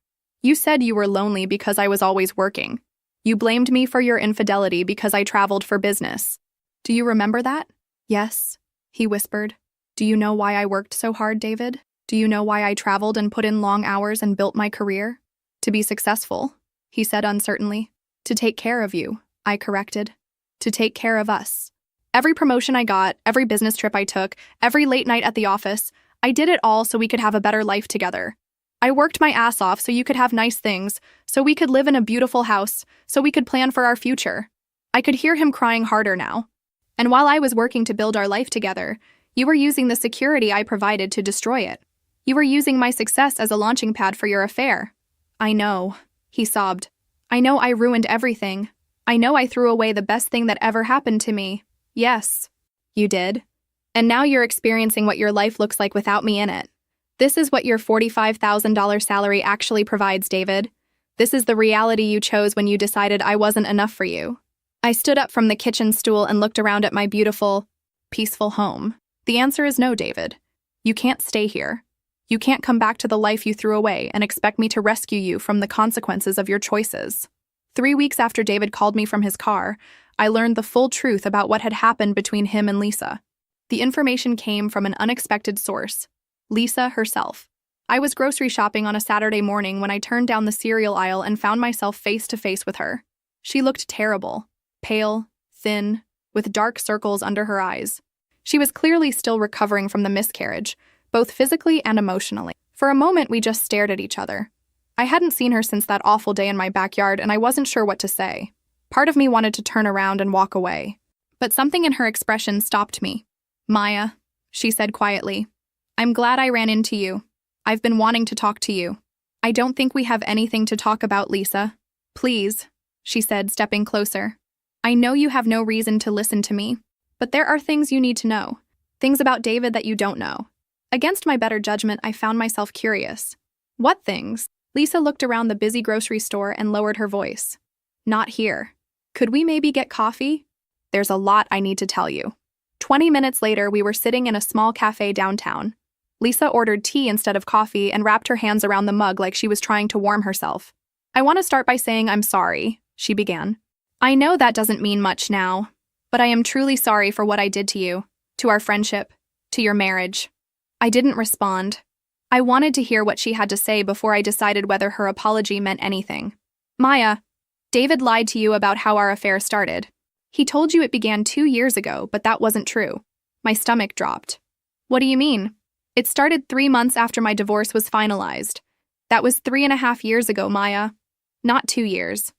You said you were lonely because I was always working. You blamed me for your infidelity because I traveled for business. Do you remember that? Yes, he whispered. Do you know why I worked so hard, David? Do you know why I traveled and put in long hours and built my career? To be successful, he said uncertainly. To take care of you, I corrected. To take care of us. Every promotion I got, every business trip I took, every late night at the office, I did it all so we could have a better life together. I worked my ass off so you could have nice things, so we could live in a beautiful house, so we could plan for our future. I could hear him crying harder now. And while I was working to build our life together, you were using the security I provided to destroy it. You were using my success as a launching pad for your affair. I know, he sobbed. I know I ruined everything. I know I threw away the best thing that ever happened to me. Yes, you did. And now you're experiencing what your life looks like without me in it. This is what your $45,000 salary actually provides, David. This is the reality you chose when you decided I wasn't enough for you. I stood up from the kitchen stool and looked around at my beautiful, peaceful home. The answer is no, David. You can't stay here. You can't come back to the life you threw away and expect me to rescue you from the consequences of your choices. 3 weeks after David called me from his car, I learned the full truth about what had happened between him and Lisa. The information came from an unexpected source, Lisa herself. I was grocery shopping on a Saturday morning when I turned down the cereal aisle and found myself face to face with her. She looked terrible, pale, thin, with dark circles under her eyes. She was clearly still recovering from the miscarriage, both physically and emotionally. For a moment, we just stared at each other. I hadn't seen her since that awful day in my backyard, and I wasn't sure what to say. Part of me wanted to turn around and walk away. But something in her expression stopped me. Maya, she said quietly, I'm glad I ran into you. I've been wanting to talk to you. I don't think we have anything to talk about, Lisa. Please, she said, stepping closer. I know you have no reason to listen to me, but there are things you need to know. Things about David that you don't know. Against my better judgment, I found myself curious. What things? Lisa looked around the busy grocery store and lowered her voice. Not here. Could we maybe get coffee? There's a lot I need to tell you. 20 minutes later, we were sitting in a small cafe downtown. Lisa ordered tea instead of coffee and wrapped her hands around the mug like she was trying to warm herself. I want to start by saying I'm sorry, she began. I know that doesn't mean much now, but I am truly sorry for what I did to you, to our friendship, to your marriage. I didn't respond. I wanted to hear what she had to say before I decided whether her apology meant anything. Maya, David lied to you about how our affair started. He told you it began 2 years ago, but that wasn't true. My stomach dropped. What do you mean? It started 3 months after my divorce was finalized. That was 3.5 years ago, Maya. Not 2 years.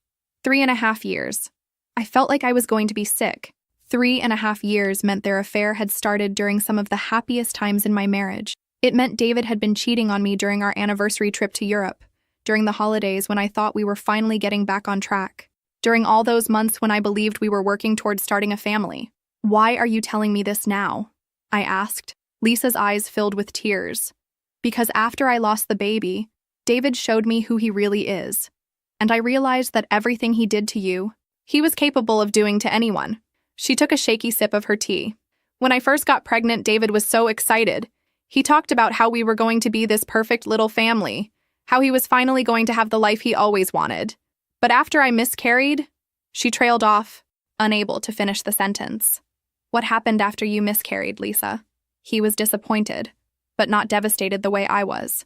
3.5 years. I felt like I was going to be sick. 3.5 years meant their affair had started during some of the happiest times in my marriage. It meant David had been cheating on me during our anniversary trip to Europe, during the holidays when I thought we were finally getting back on track, during all those months when I believed we were working towards starting a family. Why are you telling me this now? I asked. Lisa's eyes filled with tears. Because after I lost the baby, David showed me who he really is. And I realized that everything he did to you, he was capable of doing to anyone. She took a shaky sip of her tea. When I first got pregnant, David was so excited. He talked about how we were going to be this perfect little family, how he was finally going to have the life he always wanted. But after I miscarried, she trailed off, unable to finish the sentence. What happened after you miscarried, Lisa? He was disappointed, but not devastated the way I was.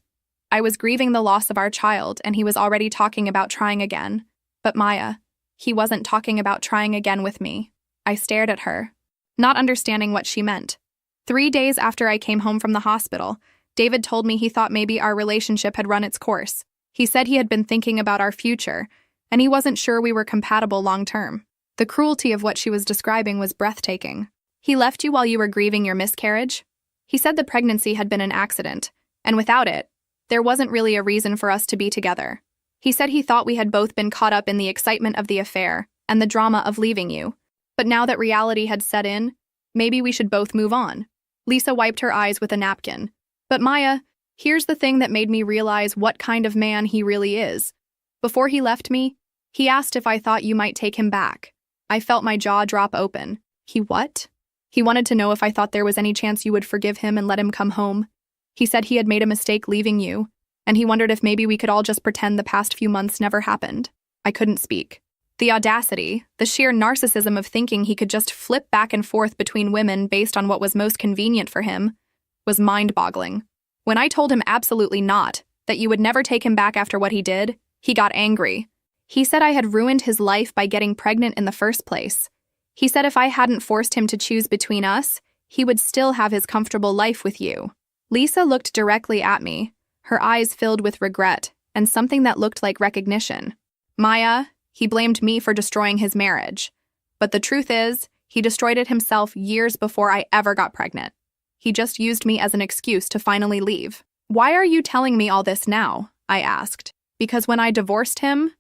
I was grieving the loss of our child, and he was already talking about trying again. But Maya, he wasn't talking about trying again with me. I stared at her, not understanding what she meant. 3 days after I came home from the hospital, David told me he thought maybe our relationship had run its course. He said he had been thinking about our future, and he wasn't sure we were compatible long-term. The cruelty of what she was describing was breathtaking. He left you while you were grieving your miscarriage? He said the pregnancy had been an accident, and without it, there wasn't really a reason for us to be together. He said he thought we had both been caught up in the excitement of the affair and the drama of leaving you. But now that reality had set in, maybe we should both move on. Lisa wiped her eyes with a napkin. But Maya, here's the thing that made me realize what kind of man he really is. Before he left me, he asked if I thought you might take him back. I felt my jaw drop open. He what? He wanted to know if I thought there was any chance you would forgive him and let him come home. He said he had made a mistake leaving you, and he wondered if maybe we could all just pretend the past few months never happened. I couldn't speak. The audacity, the sheer narcissism of thinking he could just flip back and forth between women based on what was most convenient for him, was mind-boggling. When I told him absolutely not, that you would never take him back after what he did, he got angry. He said I had ruined his life by getting pregnant in the first place. He said if I hadn't forced him to choose between us, he would still have his comfortable life with you. Lisa looked directly at me, her eyes filled with regret and something that looked like recognition. Maya, he blamed me for destroying his marriage. But the truth is, he destroyed it himself years before I ever got pregnant. He just used me as an excuse to finally leave. Why are you telling me all this now? I asked. Because when I divorced him,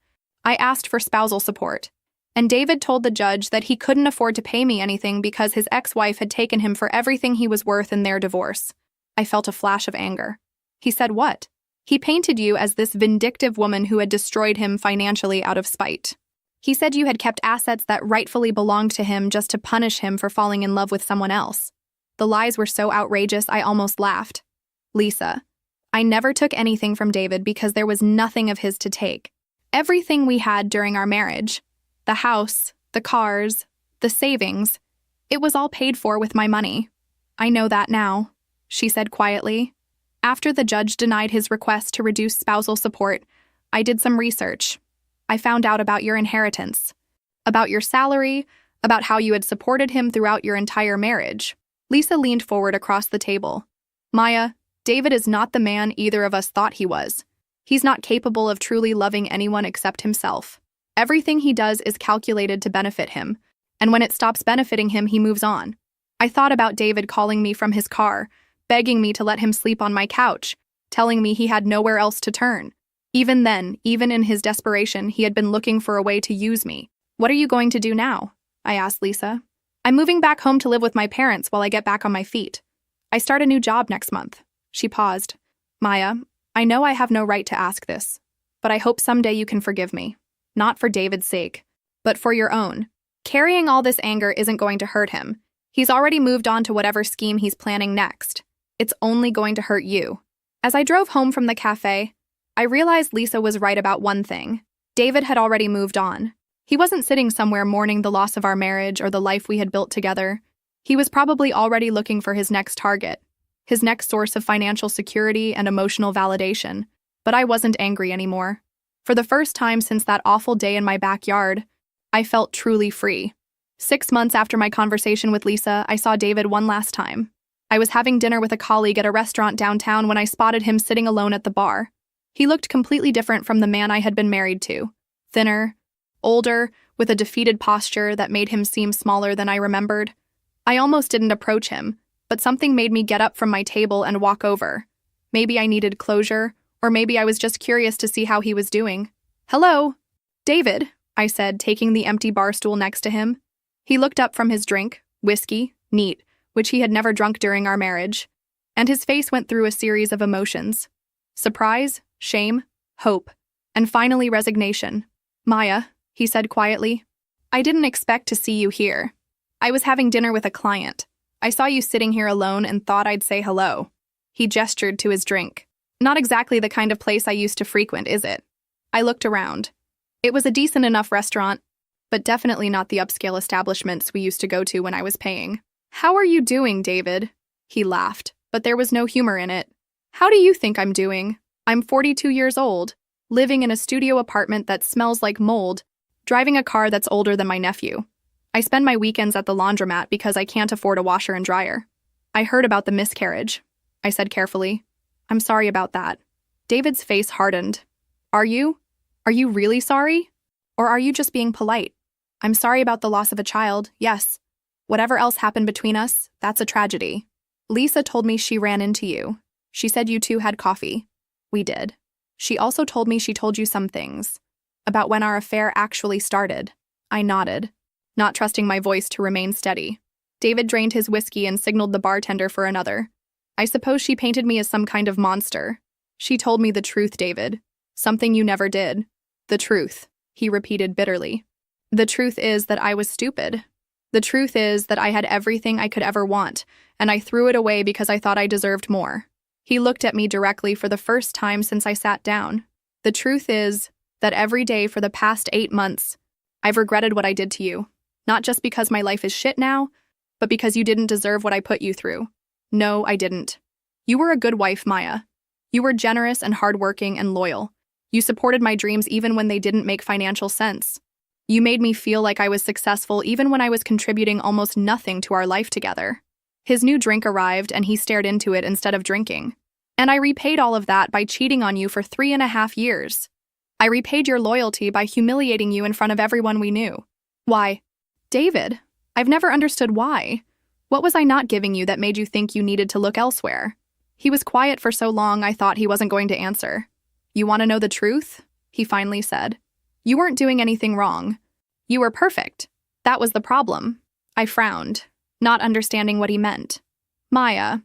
I asked for spousal support. And David told the judge that he couldn't afford to pay me anything because his ex-wife had taken him for everything he was worth in their divorce. I felt a flash of anger. He said what? He painted you as this vindictive woman who had destroyed him financially out of spite. He said you had kept assets that rightfully belonged to him just to punish him for falling in love with someone else. The lies were so outrageous I almost laughed. Lisa, I never took anything from David because there was nothing of his to take. Everything we had during our marriage, the house, the cars, the savings, it was all paid for with my money. I know that now, she said quietly. After the judge denied his request to reduce spousal support, I did some research. I found out about your inheritance, about your salary, about how you had supported him throughout your entire marriage. Lisa leaned forward across the table. Maya, David is not the man either of us thought he was. He's not capable of truly loving anyone except himself. Everything he does is calculated to benefit him, and when it stops benefiting him, he moves on. I thought about David calling me from his car, begging me to let him sleep on my couch, telling me he had nowhere else to turn. Even then, even in his desperation, he had been looking for a way to use me. What are you going to do now? I asked Lisa. I'm moving back home to live with my parents while I get back on my feet. I start a new job next month. She paused. Maya, I know I have no right to ask this, but I hope someday you can forgive me. Not for David's sake, but for your own. Carrying all this anger isn't going to hurt him. He's already moved on to whatever scheme he's planning next. It's only going to hurt you. As I drove home from the cafe, I realized Lisa was right about one thing. David had already moved on. He wasn't sitting somewhere mourning the loss of our marriage or the life we had built together. He was probably already looking for his next target, his next source of financial security and emotional validation. But I wasn't angry anymore. For the first time since that awful day in my backyard, I felt truly free. 6 months after my conversation with Lisa, I saw David one last time. I was having dinner with a colleague at a restaurant downtown when I spotted him sitting alone at the bar. He looked completely different from the man I had been married to. Thinner, older, with a defeated posture that made him seem smaller than I remembered. I almost didn't approach him, but something made me get up from my table and walk over. Maybe I needed closure, or maybe I was just curious to see how he was doing. Hello, David, I said, taking the empty bar stool next to him. He looked up from his drink, whiskey, neat, which he had never drunk during our marriage, and his face went through a series of emotions. Surprise, shame, hope, and finally resignation. Maya, he said quietly, I didn't expect to see you here. I was having dinner with a client. I saw you sitting here alone and thought I'd say hello. He gestured to his drink. Not exactly the kind of place I used to frequent, is it? I looked around. It was a decent enough restaurant, but definitely not the upscale establishments we used to go to when I was paying. How are you doing, David? He laughed, but there was no humor in it. How do you think I'm doing? I'm 42 years old, living in a studio apartment that smells like mold, driving a car that's older than my nephew. I spend my weekends at the laundromat because I can't afford a washer and dryer. I heard about the miscarriage, I said carefully. I'm sorry about that. David's face hardened. Are you? Are you really sorry? Or are you just being polite? I'm sorry about the loss of a child, yes. Whatever else happened between us, that's a tragedy. Lisa told me she ran into you. She said you two had coffee. We did. She also told me she told you some things. About when our affair actually started. I nodded, not trusting my voice to remain steady. David drained his whiskey and signaled the bartender for another. I suppose she painted me as some kind of monster. She told me the truth, David. Something you never did. The truth, he repeated bitterly. The truth is that I was stupid. The truth is that I had everything I could ever want, and I threw it away because I thought I deserved more. He looked at me directly for the first time since I sat down. The truth is that every day for the past 8 months, I've regretted what I did to you. Not just because my life is shit now, but because you didn't deserve what I put you through. No, I didn't. You were a good wife, Maya. You were generous and hardworking and loyal. You supported my dreams even when they didn't make financial sense. You made me feel like I was successful even when I was contributing almost nothing to our life together. His new drink arrived and he stared into it instead of drinking. And I repaid all of that by cheating on you for 3.5 years. I repaid your loyalty by humiliating you in front of everyone we knew. Why? David, I've never understood why. What was I not giving you that made you think you needed to look elsewhere? He was quiet for so long I thought he wasn't going to answer. You want to know the truth? He finally said. You weren't doing anything wrong. You were perfect. That was the problem. I frowned, not understanding what he meant. Maya,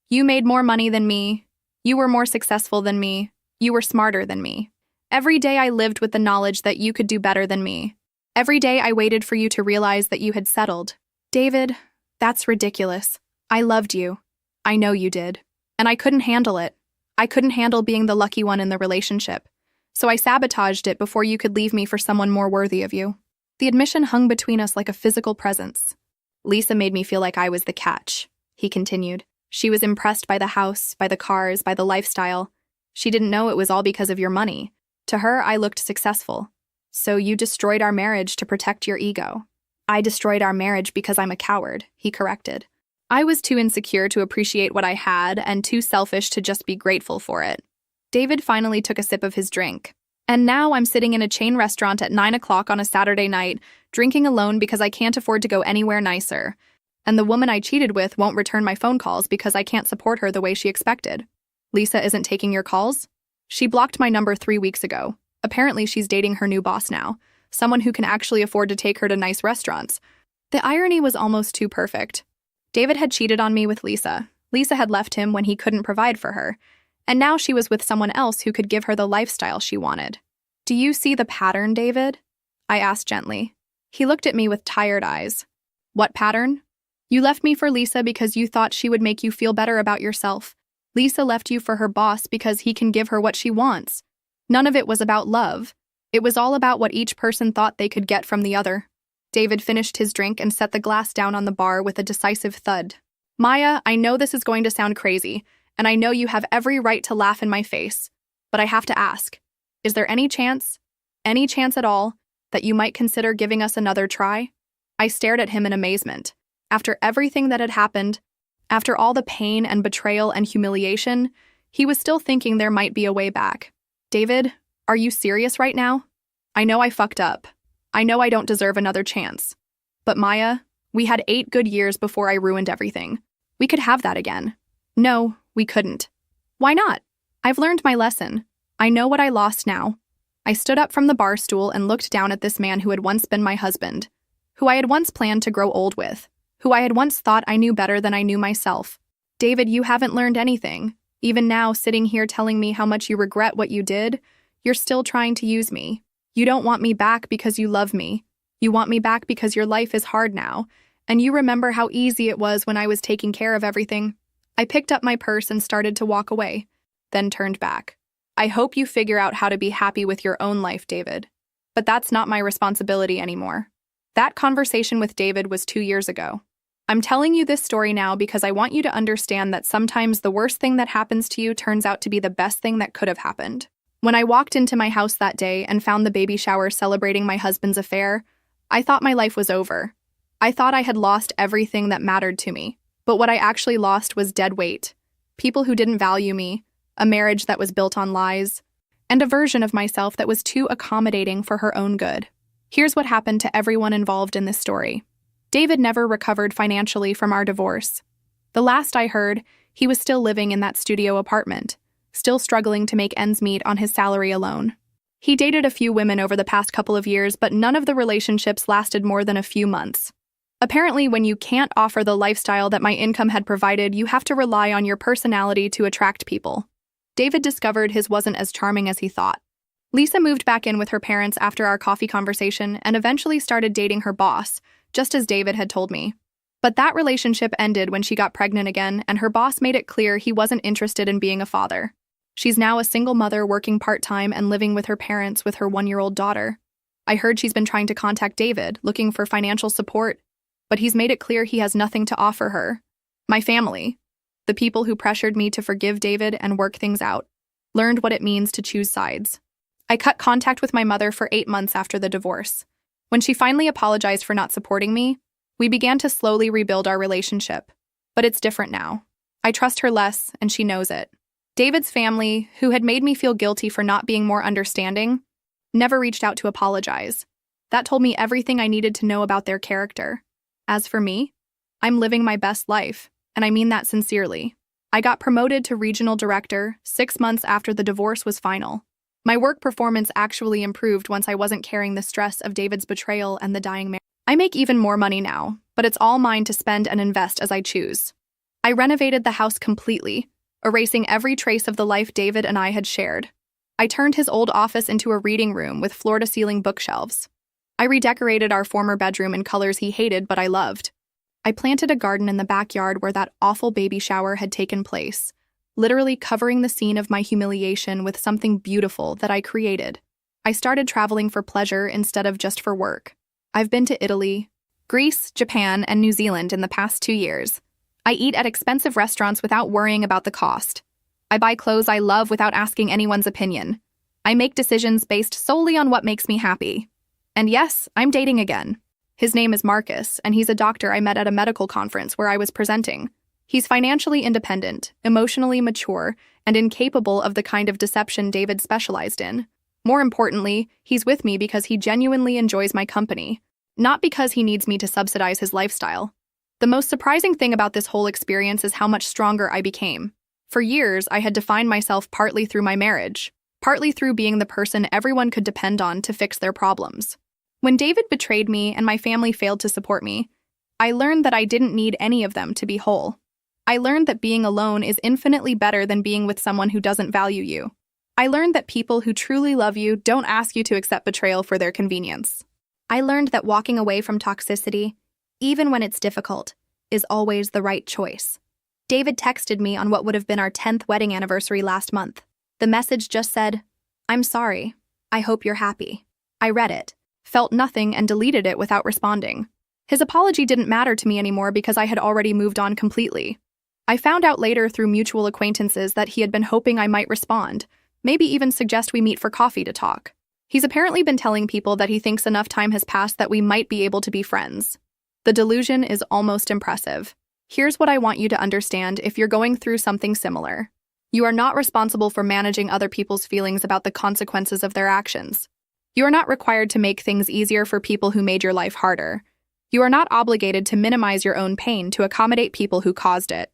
you made more money than me. You were more successful than me. You were smarter than me. Every day I lived with the knowledge that you could do better than me. Every day I waited for you to realize that you had settled. David, that's ridiculous. I loved you. I know you did. And I couldn't handle it. I couldn't handle being the lucky one in the relationship. So I sabotaged it before you could leave me for someone more worthy of you. The admission hung between us like a physical presence. Lisa made me feel like I was the catch, he continued. She was impressed by the house, by the cars, by the lifestyle. She didn't know it was all because of your money. To her, I looked successful. So you destroyed our marriage to protect your ego. I destroyed our marriage because I'm a coward, he corrected. I was too insecure to appreciate what I had and too selfish to just be grateful for it. David finally took a sip of his drink. And now I'm sitting in a chain restaurant at 9 o'clock on a Saturday night, drinking alone because I can't afford to go anywhere nicer. And the woman I cheated with won't return my phone calls because I can't support her the way she expected. Lisa isn't taking your calls? She blocked my number 3 weeks ago. Apparently she's dating her new boss now, someone who can actually afford to take her to nice restaurants. The irony was almost too perfect. David had cheated on me with Lisa. Lisa had left him when he couldn't provide for her. And now she was with someone else who could give her the lifestyle she wanted. Do you see the pattern, David? I asked gently. He looked at me with tired eyes. What pattern? You left me for Lisa because you thought she would make you feel better about yourself. Lisa left you for her boss because he can give her what she wants. None of it was about love. It was all about what each person thought they could get from the other. David finished his drink and set the glass down on the bar with a decisive thud. Maya, I know this is going to sound crazy, and I know you have every right to laugh in my face, but I have to ask, is there any chance at all, that you might consider giving us another try? I stared at him in amazement. After everything that had happened, after all the pain and betrayal and humiliation, he was still thinking there might be a way back. David, are you serious right now? I know I fucked up. I know I don't deserve another chance. But Maya, we had 8 good years before I ruined everything. We could have that again. No, we couldn't. Why not? I've learned my lesson. I know what I lost now. I stood up from the bar stool and looked down at this man who had once been my husband, who I had once planned to grow old with, who I had once thought I knew better than I knew myself. David, you haven't learned anything. Even now, sitting here telling me how much you regret what you did, you're still trying to use me. You don't want me back because you love me. You want me back because your life is hard now, and you remember how easy it was when I was taking care of everything. I picked up my purse and started to walk away, then turned back. I hope you figure out how to be happy with your own life, David. But that's not my responsibility anymore. That conversation with David was 2 years ago. I'm telling you this story now because I want you to understand that sometimes the worst thing that happens to you turns out to be the best thing that could have happened. When I walked into my house that day and found the baby shower celebrating my husband's affair, I thought my life was over. I thought I had lost everything that mattered to me. But what I actually lost was dead weight. People who didn't value me, a marriage that was built on lies, and a version of myself that was too accommodating for her own good. Here's what happened to everyone involved in this story. David never recovered financially from our divorce. The last I heard, he was still living in that studio apartment, still struggling to make ends meet on his salary alone. He dated a few women over the past couple of years, but none of the relationships lasted more than a few months. Apparently, when you can't offer the lifestyle that my income had provided, you have to rely on your personality to attract people. David discovered his wasn't as charming as he thought. Lisa moved back in with her parents after our coffee conversation and eventually started dating her boss, just as David had told me. But that relationship ended when she got pregnant again, and her boss made it clear he wasn't interested in being a father. She's now a single mother working part-time and living with her parents with her 1-year-old daughter. I heard she's been trying to contact David, looking for financial support, but he's made it clear he has nothing to offer her. My family, the people who pressured me to forgive David and work things out, learned what it means to choose sides. I cut contact with my mother for 8 months after the divorce. When she finally apologized for not supporting me, we began to slowly rebuild our relationship. But it's different now. I trust her less, and she knows it. David's family, who had made me feel guilty for not being more understanding, never reached out to apologize. That told me everything I needed to know about their character. As for me, I'm living my best life, and I mean that sincerely. I got promoted to regional director 6 months after the divorce was final. My work performance actually improved once I wasn't carrying the stress of David's betrayal and the dying marriage. I make even more money now, but it's all mine to spend and invest as I choose. I renovated the house completely, erasing every trace of the life David and I had shared. I turned his old office into a reading room with floor-to-ceiling bookshelves. I redecorated our former bedroom in colors he hated but I loved. I planted a garden in the backyard where that awful baby shower had taken place, literally covering the scene of my humiliation with something beautiful that I created. I started traveling for pleasure instead of just for work. I've been to Italy, Greece, Japan, and New Zealand in the past 2 years. I eat at expensive restaurants without worrying about the cost. I buy clothes I love without asking anyone's opinion. I make decisions based solely on what makes me happy. And yes, I'm dating again. His name is Marcus, and he's a doctor I met at a medical conference where I was presenting. He's financially independent, emotionally mature, and incapable of the kind of deception David specialized in. More importantly, he's with me because he genuinely enjoys my company, not because he needs me to subsidize his lifestyle. The most surprising thing about this whole experience is how much stronger I became. For years, I had defined myself partly through my marriage, partly through being the person everyone could depend on to fix their problems. When David betrayed me and my family failed to support me, I learned that I didn't need any of them to be whole. I learned that being alone is infinitely better than being with someone who doesn't value you. I learned that people who truly love you don't ask you to accept betrayal for their convenience. I learned that walking away from toxicity, even when it's difficult, is always the right choice. David texted me on what would have been our 10th wedding anniversary last month. The message just said, "I'm sorry. I hope you're happy." I read it, felt nothing, and deleted it without responding. His apology didn't matter to me anymore because I had already moved on completely. I found out later through mutual acquaintances that he had been hoping I might respond, maybe even suggest we meet for coffee to talk. He's apparently been telling people that he thinks enough time has passed that we might be able to be friends. The delusion is almost impressive. Here's what I want you to understand if you're going through something similar. You are not responsible for managing other people's feelings about the consequences of their actions. You are not required to make things easier for people who made your life harder. You are not obligated to minimize your own pain to accommodate people who caused it.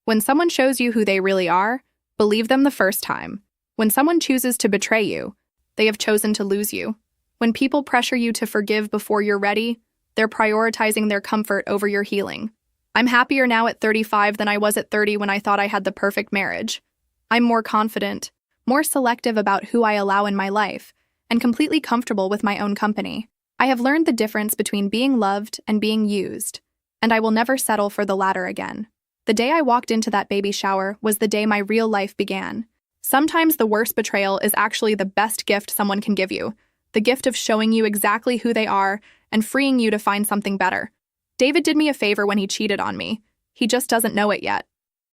When someone shows you who they really are, believe them the first time. When someone chooses to betray you, they have chosen to lose you. When people pressure you to forgive before you're ready, they're prioritizing their comfort over your healing. I'm happier now at 35 than I was at 30 when I thought I had the perfect marriage. I'm more confident, more selective about who I allow in my life, and completely comfortable with my own company. I have learned the difference between being loved and being used, and I will never settle for the latter again. The day I walked into that baby shower was the day my real life began. Sometimes the worst betrayal is actually the best gift someone can give you, the gift of showing you exactly who they are and freeing you to find something better. David did me a favor when he cheated on me. He just doesn't know it yet.